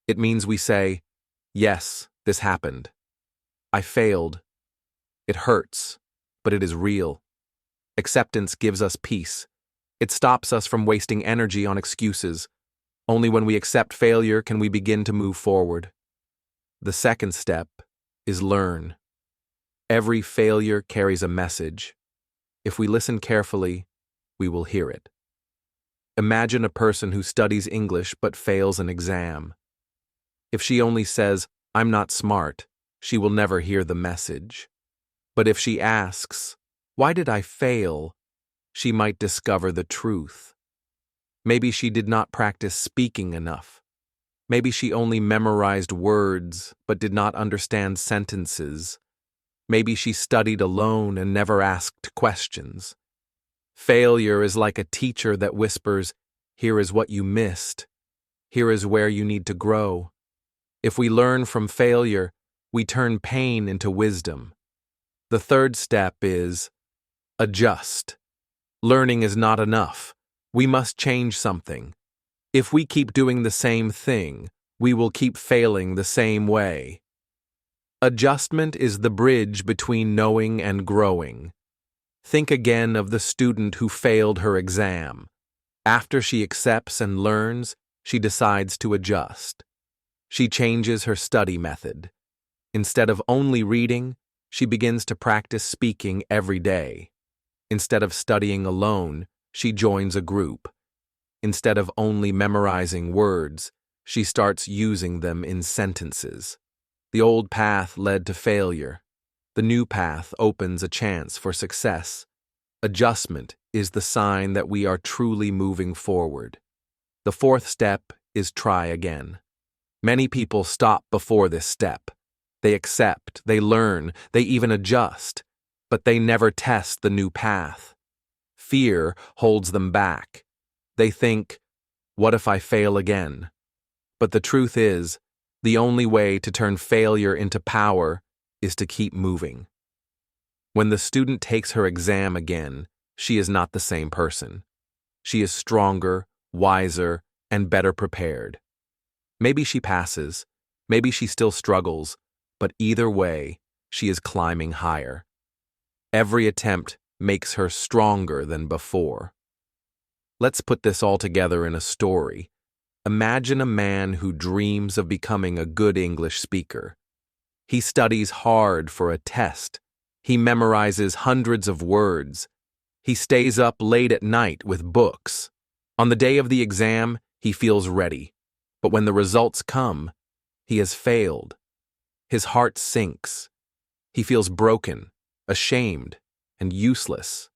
It means we say, "Yes, this happened. I failed. It hurts, but it is real." Acceptance gives us peace. It stops us from wasting energy on excuses. Only when we accept failure can we begin to move forward. The second step is learn. Every failure carries a message. If we listen carefully, we will hear it. Imagine a person who studies English but fails an exam. If she only says, "I'm not smart," she will never hear the message. But if she asks, "Why did I fail?" she might discover the truth. Maybe she did not practice speaking enough. Maybe she only memorized words but did not understand sentences. Maybe she studied alone and never asked questions. Failure is like a teacher that whispers, "Here is what you missed. Here is where you need to grow." If we learn from failure, we turn pain into wisdom. The third step is adjust. Learning is not enough. We must change something. If we keep doing the same thing, we will keep failing the same way. Adjustment is the bridge between knowing and growing. Think again of the student who failed her exam. After she accepts and learns, she decides to adjust. She changes her study method. Instead of only reading, she begins to practice speaking every day. Instead of studying alone, she joins a group. Instead of only memorizing words, she starts using them in sentences. The old path led to failure. The new path opens a chance for success. Adjustment is the sign that we are truly moving forward. The fourth step is try again. Many people stop before this step. They accept, they learn, they even adjust, but they never test the new path. Fear holds them back. They think, "What if I fail again?" But the truth is, the only way to turn failure into power is to keep moving. When the student takes her exam again, she is not the same person. She is stronger, wiser, and better prepared. Maybe she passes, maybe she still struggles, but either way, she is climbing higher. Every attempt makes her stronger than before. Let's put this all together in a story. Imagine a man who dreams of becoming a good English speaker. He studies hard for a test. He memorizes hundreds of words. He stays up late at night with books. On the day of the exam, he feels ready. But when the results come, he has failed. His heart sinks. He feels broken, ashamed, and useless.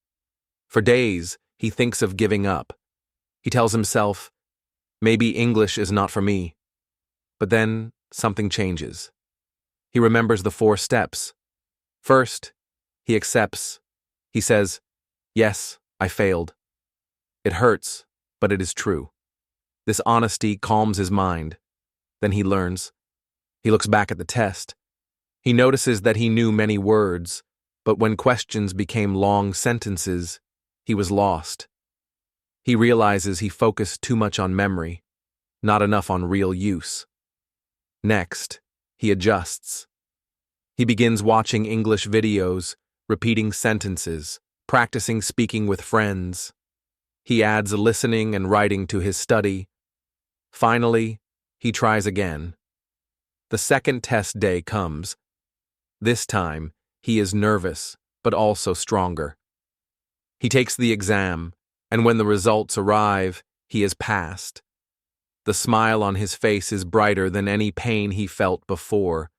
For days, he thinks of giving up. He tells himself, "Maybe English is not for me." But then something changes. He remembers the 4 steps. First, he accepts. He says, "Yes, I failed. It hurts, but it is true." This honesty calms his mind. Then he learns. He looks back at the test. He notices that he knew many words, but when questions became long sentences, he was lost. He realizes he focused too much on memory, not enough on real use. Next, he adjusts. He begins watching English videos, repeating sentences, practicing speaking with friends. He adds listening and writing to his study. Finally, he tries again. The second test day comes. This time, he is nervous, but also stronger. He takes the exam, and when the results arrive, he has passed. The smile on his face is brighter than any pain he felt before.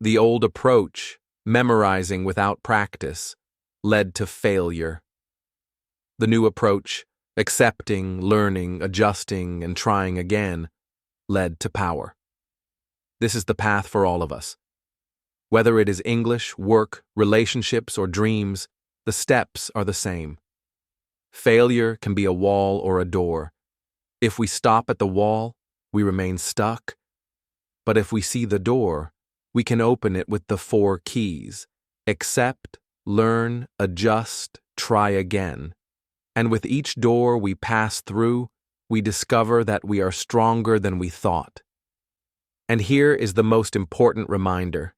The old approach, memorizing without practice, led to failure. The new approach, accepting, learning, adjusting, and trying again, led to power. This is the path for all of us. Whether it is English, work, relationships, or dreams, the steps are the same. Failure can be a wall or a door. If we stop at the wall, we remain stuck. But if we see the door, we can open it with the 4 keys: accept, learn, adjust, try again. And with each door we pass through, we discover that we are stronger than we thought. And here is the most important reminder.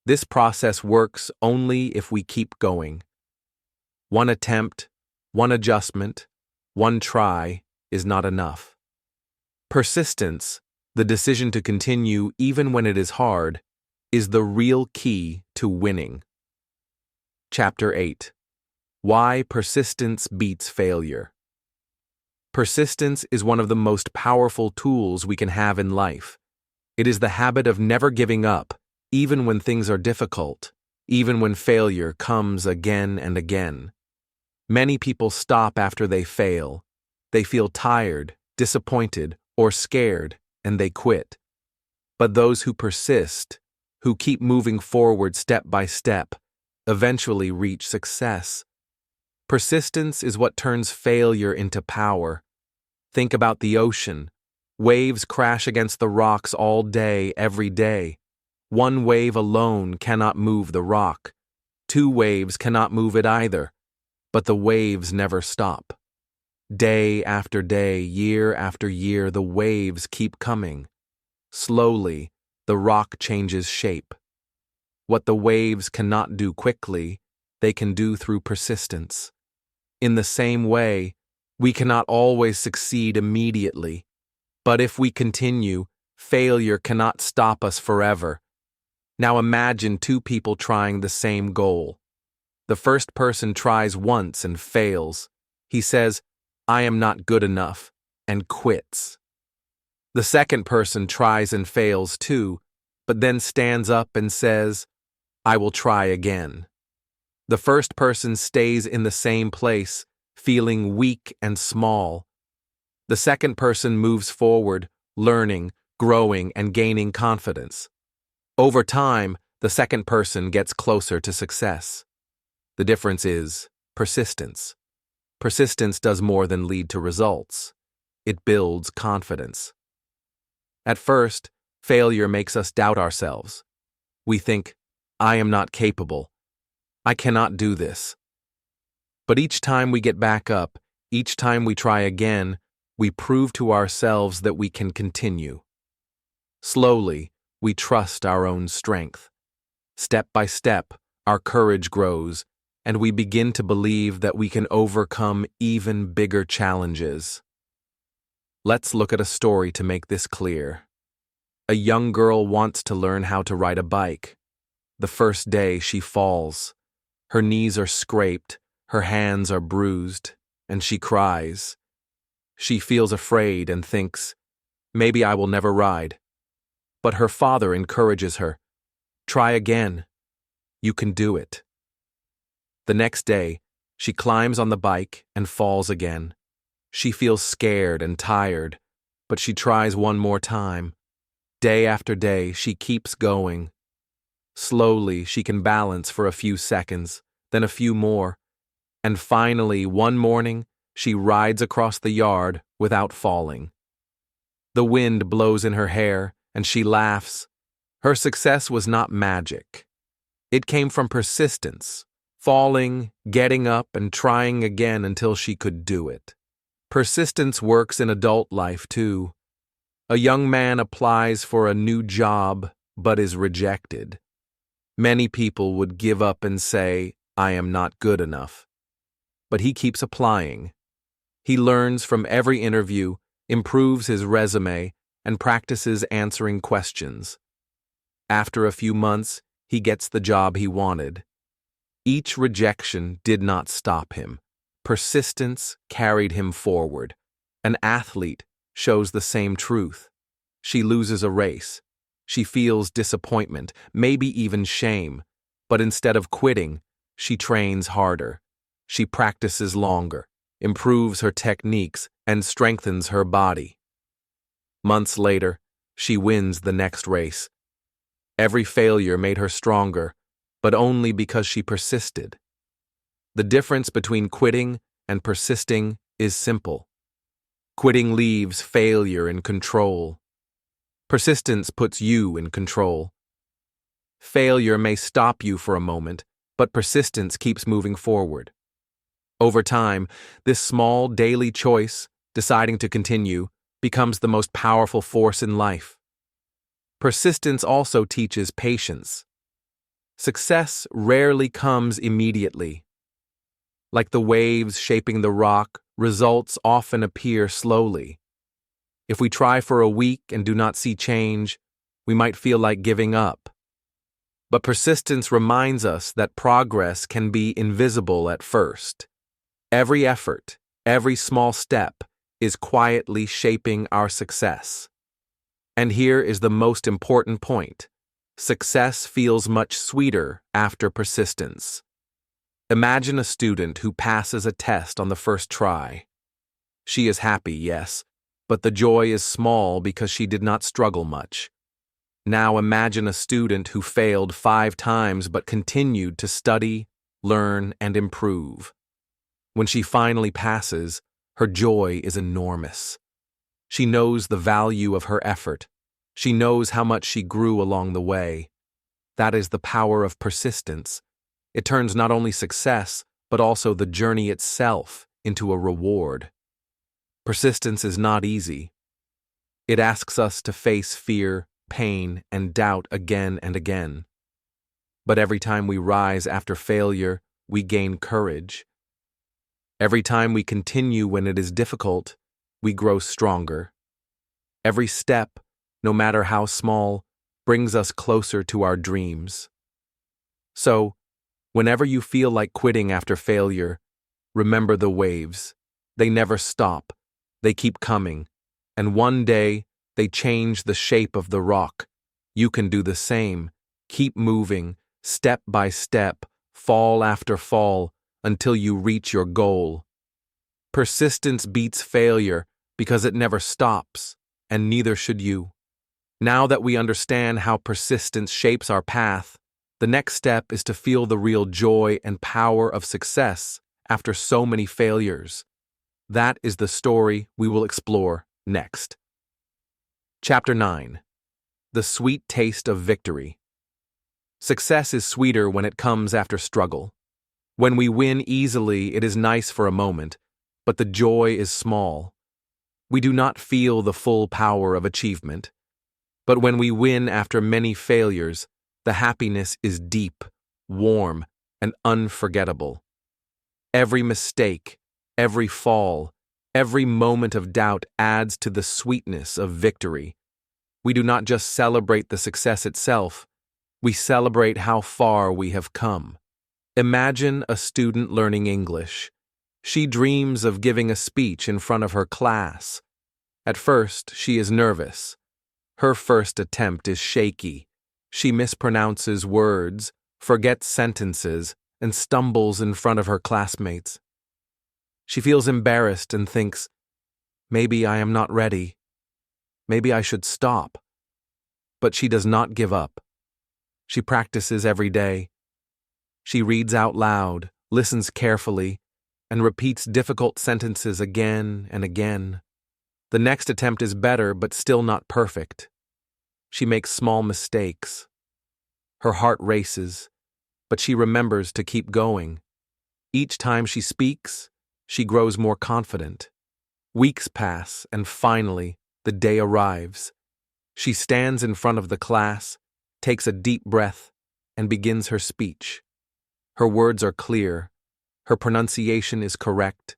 This process works only if we keep going. One attempt, one adjustment, one try is not enough. Persistence, the decision to continue even when it is hard, is the real key to winning. Chapter 8. Why persistence beats failure. Persistence is one of the most powerful tools we can have in life. It is the habit of never giving up, even when things are difficult, even when failure comes again and again. Many people stop after they fail. They feel tired, disappointed, or scared, and they quit. But those who persist, who keep moving forward step by step, eventually reach success. Persistence is what turns failure into power. Think about the ocean. Waves crash against the rocks all day, every day. One wave alone cannot move the rock. 2 waves cannot move it either. But the waves never stop. Day after day, year after year, the waves keep coming. Slowly, the rock changes shape. What the waves cannot do quickly, they can do through persistence. In the same way, we cannot always succeed immediately. But if we continue, failure cannot stop us forever. Now imagine 2 people trying the same goal. The first person tries once and fails. He says, "I am not good enough," and quits. The second person tries and fails too, but then stands up and says, "I will try again." The first person stays in the same place, feeling weak and small. The second person moves forward, learning, growing, and gaining confidence. Over time, the second person gets closer to success. The difference is persistence. Persistence does more than lead to results. It builds confidence. At first, failure makes us doubt ourselves. We think, "I am not capable. I cannot do this." But each time we get back up, each time we try again, we prove to ourselves that we can continue. Slowly, we trust our own strength. Step by step, our courage grows, and we begin to believe that we can overcome even bigger challenges. Let's look at a story to make this clear. A young girl wants to learn how to ride a bike. The first day, she falls. Her knees are scraped, her hands are bruised, and she cries. She feels afraid and thinks, "Maybe I will never ride." But her father encourages her. "Try again. You can do it." The next day, she climbs on the bike and falls again. She feels scared and tired, but she tries one more time. Day after day, she keeps going. Slowly, she can balance for a few seconds, then a few more, and finally, one morning, she rides across the yard without falling. The wind blows in her hair, and she laughs. Her success was not magic. It came from persistence, falling, getting up, and trying again until she could do it. Persistence works in adult life too. A young man applies for a new job, but is rejected. Many people would give up and say, "I am not good enough." But he keeps applying. He learns from every interview, improves his resume, and practices answering questions. After a few months, he gets the job he wanted. Each rejection did not stop him. Persistence carried him forward. An athlete shows the same truth. She loses a race. She feels disappointment, maybe even shame. But instead of quitting, she trains harder. She practices longer, improves her techniques, and strengthens her body. Months later, she wins the next race. Every failure made her stronger, but only because she persisted. The difference between quitting and persisting is simple. Quitting leaves failure in control. Persistence puts you in control. Failure may stop you for a moment, but persistence keeps moving forward. Over time, this small daily choice, deciding to continue, becomes the most powerful force in life. Persistence also teaches patience. Success rarely comes immediately. Like the waves shaping the rock, results often appear slowly. If we try for a week and do not see change, we might feel like giving up. But persistence reminds us that progress can be invisible at first. Every effort, every small step, is quietly shaping our success. And here is the most important point. Success feels much sweeter after persistence. Imagine a student who passes a test on the first try. She is happy, yes, but the joy is small because she did not struggle much. Now imagine a student who failed 5 times but continued to study, learn, and improve. When she finally passes, her joy is enormous. She knows the value of her effort. She knows how much she grew along the way. That is the power of persistence. It turns not only success, but also the journey itself into a reward. Persistence is not easy. It asks us to face fear, pain, and doubt again and again. But every time we rise after failure, we gain courage. Every time we continue when it is difficult, we grow stronger. Every step, no matter how small, brings us closer to our dreams. So, whenever you feel like quitting after failure, remember the waves. They never stop. They keep coming. And one day, they change the shape of the rock. You can do the same. Keep moving, step by step, fall after fall, until you reach your goal. Persistence beats failure because it never stops, and neither should you. Now that we understand how persistence shapes our path, the next step is to feel the real joy and power of success after so many failures. That is the story we will explore next. Chapter 9. The Sweet Taste of Victory. Success is sweeter when it comes after struggle. When we win easily, it is nice for a moment, but the joy is small. We do not feel the full power of achievement. But when we win after many failures, the happiness is deep, warm, and unforgettable. Every mistake, every fall, every moment of doubt adds to the sweetness of victory. We do not just celebrate the success itself, we celebrate how far we have come. Imagine a student learning English. She dreams of giving a speech in front of her class. At first, she is nervous. Her first attempt is shaky. She mispronounces words, forgets sentences, and stumbles in front of her classmates. She feels embarrassed and thinks, maybe I am not ready. Maybe I should stop. But she does not give up. She practices every day. She reads out loud, listens carefully, and repeats difficult sentences again and again. The next attempt is better, but still not perfect. She makes small mistakes. Her heart races, but she remembers to keep going. Each time she speaks, she grows more confident. Weeks pass, and finally, the day arrives. She stands in front of the class, takes a deep breath, and begins her speech. Her words are clear. Her pronunciation is correct.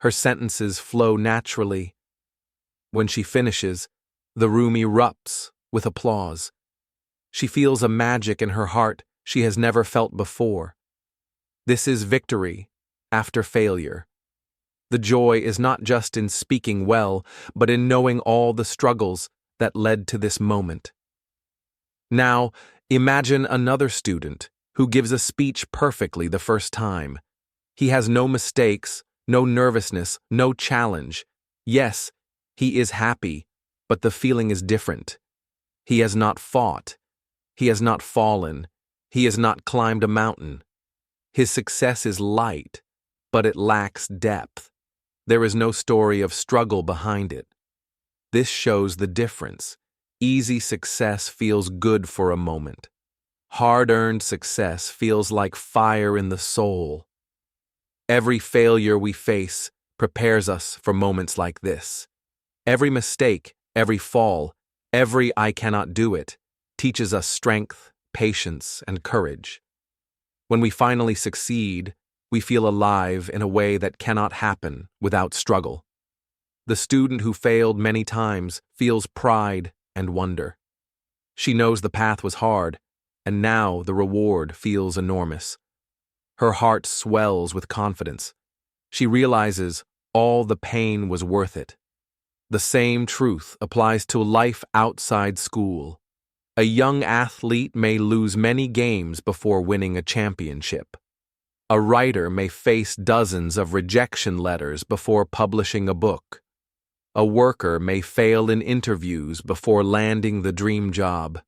Her sentences flow naturally. When she finishes, the room erupts with applause. She feels a magic in her heart she has never felt before. This is victory after failure. The joy is not just in speaking well, but in knowing all the struggles that led to this moment. Now, imagine another student who gives a speech perfectly the first time. He has no mistakes, no nervousness, no challenge. Yes, he is happy, but the feeling is different. He has not fought. He has not fallen. He has not climbed a mountain. His success is light, but it lacks depth. There is no story of struggle behind it. This shows the difference. Easy success feels good for a moment. Hard-earned success feels like fire in the soul. Every failure we face prepares us for moments like this. Every mistake, every fall, every "I cannot do it" teaches us strength, patience, and courage. When we finally succeed, we feel alive in a way that cannot happen without struggle. The student who failed many times feels pride and wonder. She knows the path was hard, and now the reward feels enormous. Her heart swells with confidence. She realizes all the pain was worth it. The same truth applies to life outside school. A young athlete may lose many games before winning a championship. A writer may face dozens of rejection letters before publishing a book. A worker may fail in interviews before landing the dream job.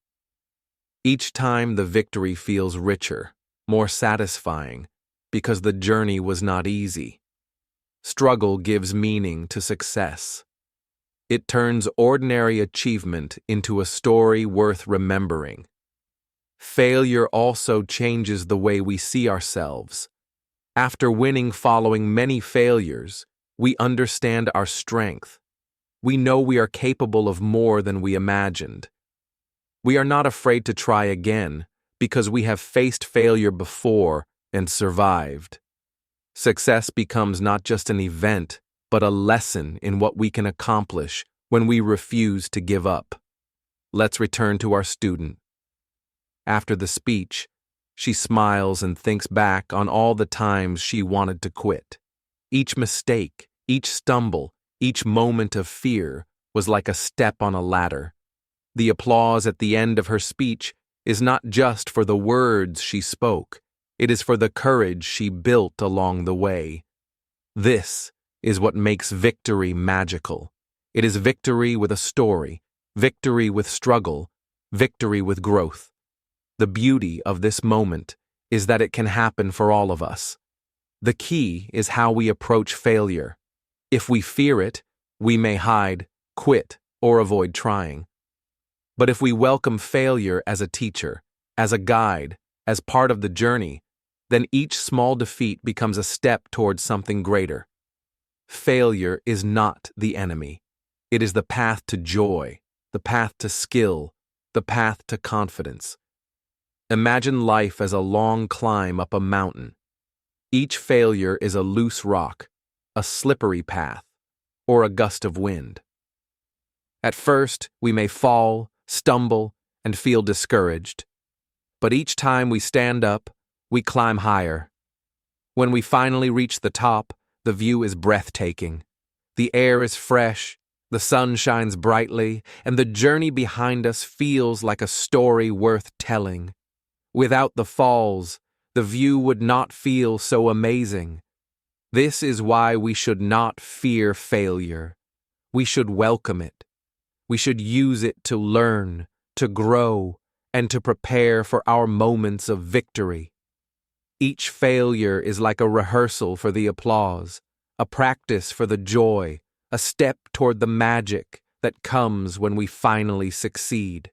Each time the victory feels richer, more satisfying, because the journey was not easy. Struggle gives meaning to success. It turns ordinary achievement into a story worth remembering. Failure also changes the way we see ourselves. After winning following many failures, we understand our strength. We know we are capable of more than we imagined. We are not afraid to try again because we have faced failure before and survived. Success becomes not just an event, but a lesson in what we can accomplish when we refuse to give up. Let's return to our student. After the speech, she smiles and thinks back on all the times she wanted to quit. Each mistake, each stumble, each moment of fear was like a step on a ladder. The applause at the end of her speech is not just for the words she spoke, it is for the courage she built along the way. This is what makes victory magical. It is victory with a story, victory with struggle, victory with growth. The beauty of this moment is that it can happen for all of us. The key is how we approach failure. If we fear it, we may hide, quit, or avoid trying. But if we welcome failure as a teacher, as a guide, as part of the journey, then each small defeat becomes a step towards something greater. Failure is not the enemy. It is the path to joy, the path to skill, the path to confidence. Imagine life as a long climb up a mountain. Each failure is a loose rock, a slippery path, or a gust of wind. At first, we may fall, stumble, and feel discouraged. But each time we stand up, we climb higher. When we finally reach the top, the view is breathtaking. The air is fresh, the sun shines brightly, and the journey behind us feels like a story worth telling. Without the falls, the view would not feel so amazing. This is why we should not fear failure. We should welcome it. We should use it to learn, to grow, and to prepare for our moments of victory. Each failure is like a rehearsal for the applause, a practice for the joy, a step toward the magic that comes when we finally succeed.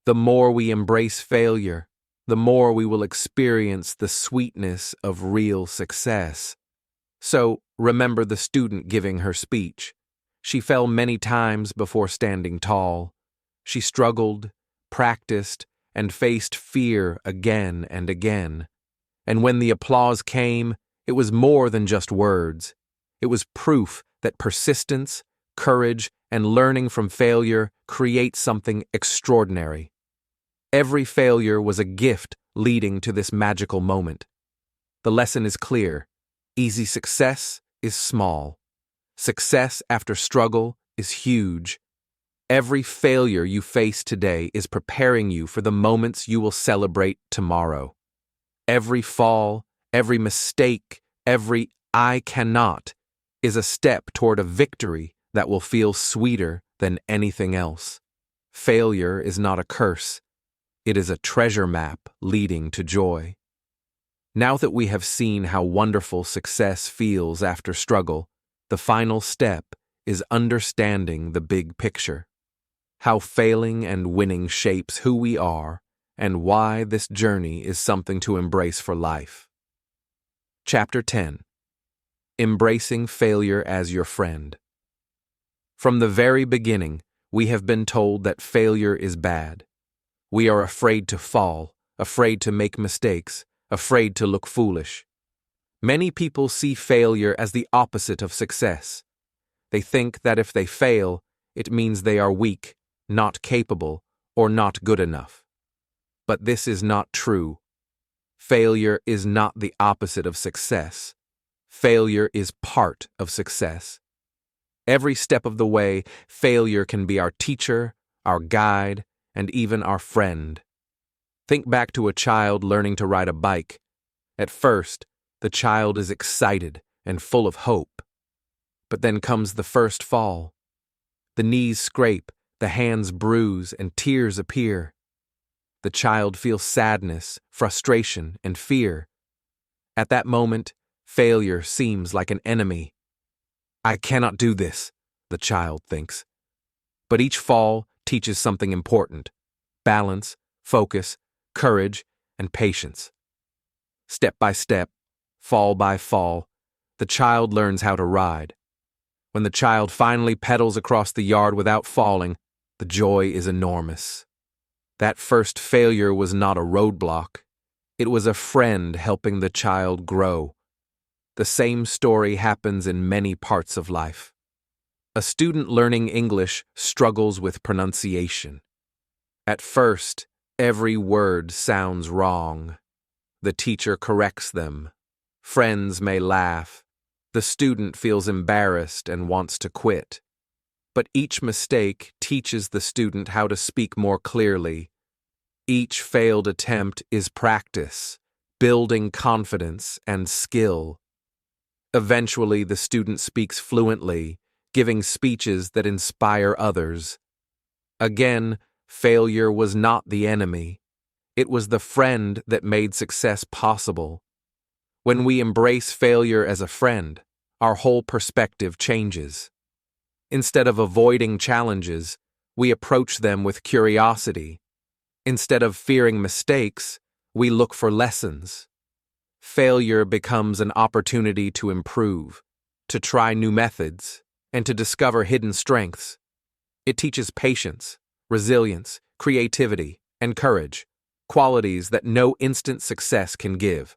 The more we embrace failure, the more we will experience the sweetness of real success. So, remember the student giving her speech. She fell many times before standing tall. She struggled, practiced, and faced fear again and again. And when the applause came, it was more than just words. It was proof that persistence, courage, and learning from failure creates something extraordinary. Every failure was a gift leading to this magical moment. The lesson is clear. Easy success is small. Success after struggle is huge. Every failure you face today is preparing you for the moments you will celebrate tomorrow. Every fall, every mistake, every "I cannot" is a step toward a victory that will feel sweeter than anything else. Failure is not a curse. It is a treasure map leading to joy. Now that we have seen how wonderful success feels after struggle, the final step is understanding the big picture. How failing and winning shapes who we are, and why this journey is something to embrace for life. Chapter 10. Embracing Failure as Your Friend. From the very beginning, we have been told that failure is bad. We are afraid to fall, afraid to make mistakes, afraid to look foolish. Many people see failure as the opposite of success. They think that if they fail, it means they are weak, not capable, or not good enough. But this is not true. Failure is not the opposite of success. Failure is part of success. Every step of the way, failure can be our teacher, our guide, and even our friend. Think back to a child learning to ride a bike. At first, the child is excited and full of hope. But then comes the first fall. The knees scrape, the hands bruise, and tears appear. The child feels sadness, frustration, and fear. At that moment, failure seems like an enemy. "I cannot do this," the child thinks. But each fall teaches something important: balance, focus, courage, and patience. Step by step, fall by fall, the child learns how to ride. When the child finally pedals across the yard without falling, the joy is enormous. That first failure was not a roadblock. It was a friend helping the child grow. The same story happens in many parts of life. A student learning English struggles with pronunciation. At first, every word sounds wrong. The teacher corrects them. Friends may laugh. The student feels embarrassed and wants to quit. But each mistake teaches the student how to speak more clearly. Each failed attempt is practice, building confidence and skill. Eventually, the student speaks fluently, giving speeches that inspire others. Again, failure was not the enemy. It was the friend that made success possible. When we embrace failure as a friend, our whole perspective changes. Instead of avoiding challenges, we approach them with curiosity. Instead of fearing mistakes, we look for lessons. Failure becomes an opportunity to improve, to try new methods, and to discover hidden strengths. It teaches patience, resilience, creativity, and courage, qualities that no instant success can give.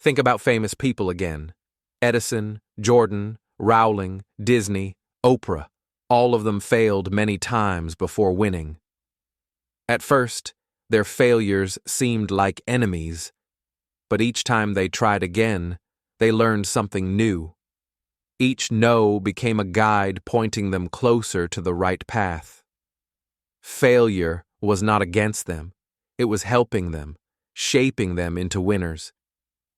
Think about famous people again. Edison, Jordan, Rowling, Disney, Oprah, all of them failed many times before winning. At first, their failures seemed like enemies, but each time they tried again, they learned something new. Each no became a guide pointing them closer to the right path. Failure was not against them. It was helping them, shaping them into winners.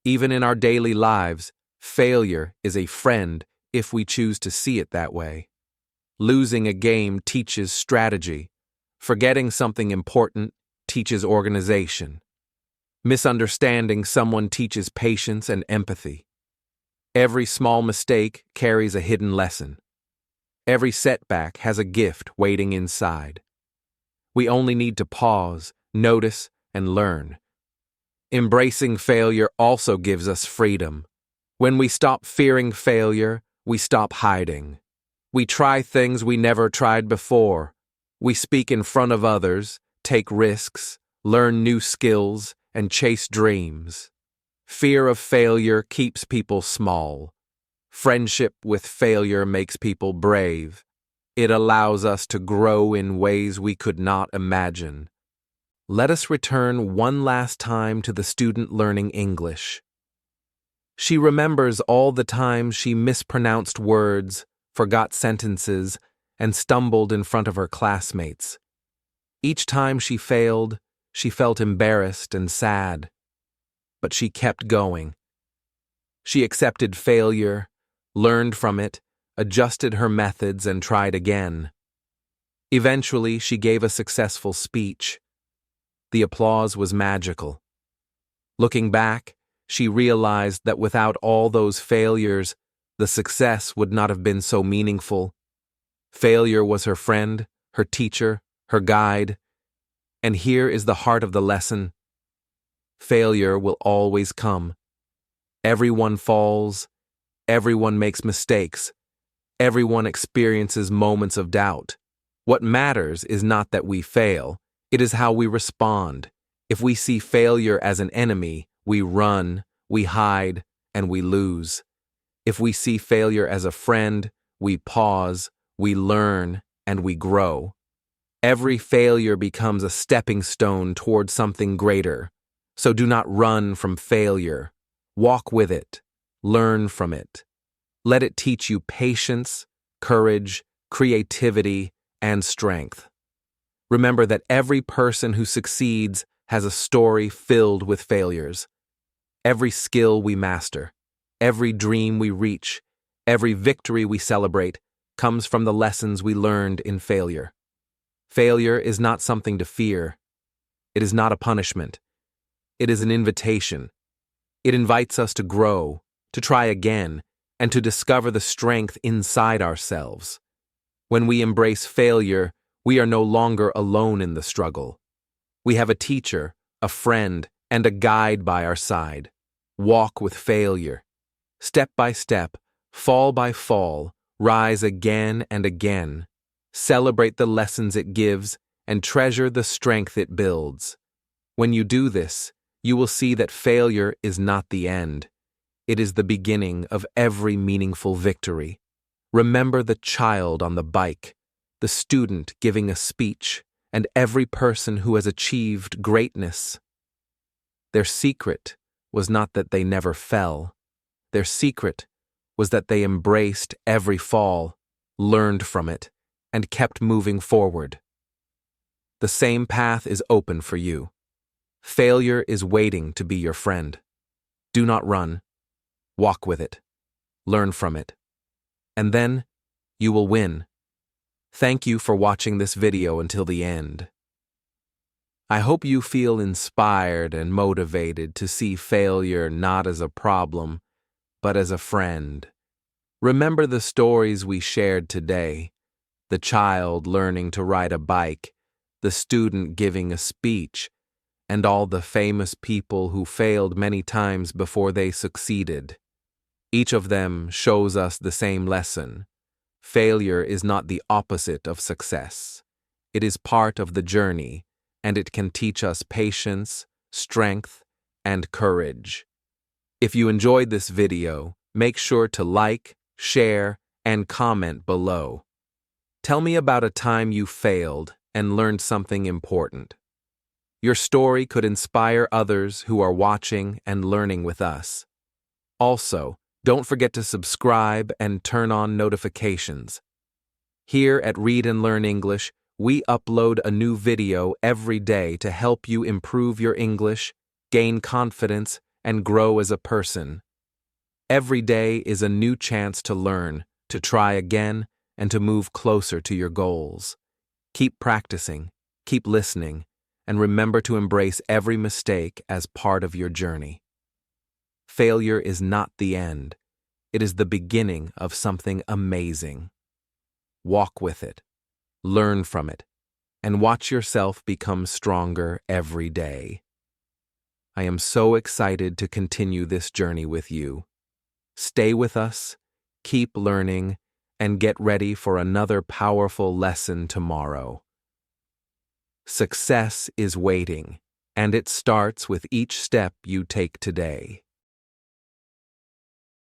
Even in our daily lives, failure is a friend if we choose to see it that way. Losing a game teaches strategy. Forgetting something important teaches organization. Misunderstanding someone teaches patience and empathy. Every small mistake carries a hidden lesson. Every setback has a gift waiting inside. We only need to pause, notice, and learn. Embracing failure also gives us freedom. When we stop fearing failure, we stop hiding. We try things we never tried before. We speak in front of others, take risks, learn new skills, and chase dreams. Fear of failure keeps people small. Friendship with failure makes people brave. It allows us to grow in ways we could not imagine. Let us return one last time to the student learning English. She remembers all the times she mispronounced words, forgot sentences, and stumbled in front of her classmates. Each time she failed, she felt embarrassed and sad. But she kept going. She accepted failure, learned from it, adjusted her methods, and tried again. Eventually, she gave a successful speech. The applause was magical. Looking back, she realized that without all those failures, the success would not have been so meaningful. Failure was her friend, her teacher, her guide. And here is the heart of the lesson. Failure will always come. Everyone falls. Everyone makes mistakes. Everyone experiences moments of doubt. What matters is not that we fail. It is how we respond. If we see failure as an enemy, we run, we hide, and we lose. If we see failure as a friend, we pause, we learn, and we grow. Every failure becomes a stepping stone toward something greater. So do not run from failure. Walk with it. Learn from it. Let it teach you patience, courage, creativity, and strength. Remember that every person who succeeds has a story filled with failures. Every skill we master, every dream we reach, every victory we celebrate comes from the lessons we learned in failure. Failure is not something to fear. It is not a punishment. It is an invitation. It invites us to grow, to try again, and to discover the strength inside ourselves. When we embrace failure, we are no longer alone in the struggle. We have a teacher, a friend, and a guide by our side. Walk with failure. Step by step, fall by fall, rise again and again. Celebrate the lessons it gives and treasure the strength it builds. When you do this, you will see that failure is not the end. It is the beginning of every meaningful victory. Remember the child on the bike, the student giving a speech, and every person who has achieved greatness. Their secret was not that they never fell. Their secret was that they embraced every fall, learned from it, and kept moving forward. The same path is open for you. Failure is waiting to be your friend. Do not run. Walk with it. Learn from it. And then, you will win. Thank you for watching this video until the end. I hope you feel inspired and motivated to see failure not as a problem, but as a friend. Remember the stories we shared today. The child learning to ride a bike, the student giving a speech, and all the famous people who failed many times before they succeeded. Each of them shows us the same lesson. Failure is not the opposite of success. It is part of the journey, and it can teach us patience, strength, and courage. If you enjoyed this video, make sure to like, share, and comment below. Tell me about a time you failed and learned something important. Your story could inspire others who are watching and learning with us. Also, don't forget to subscribe and turn on notifications. Here at Read and Learn English, we upload a new video every day to help you improve your English, gain confidence, and grow as a person. Every day is a new chance to learn, to try again, and to move closer to your goals. Keep practicing, keep listening, and remember to embrace every mistake as part of your journey. Failure is not the end. It is the beginning of something amazing. Walk with it, learn from it, and watch yourself become stronger every day. I am so excited to continue this journey with you. Stay with us, keep learning, and get ready for another powerful lesson tomorrow. Success is waiting, and it starts with each step you take today.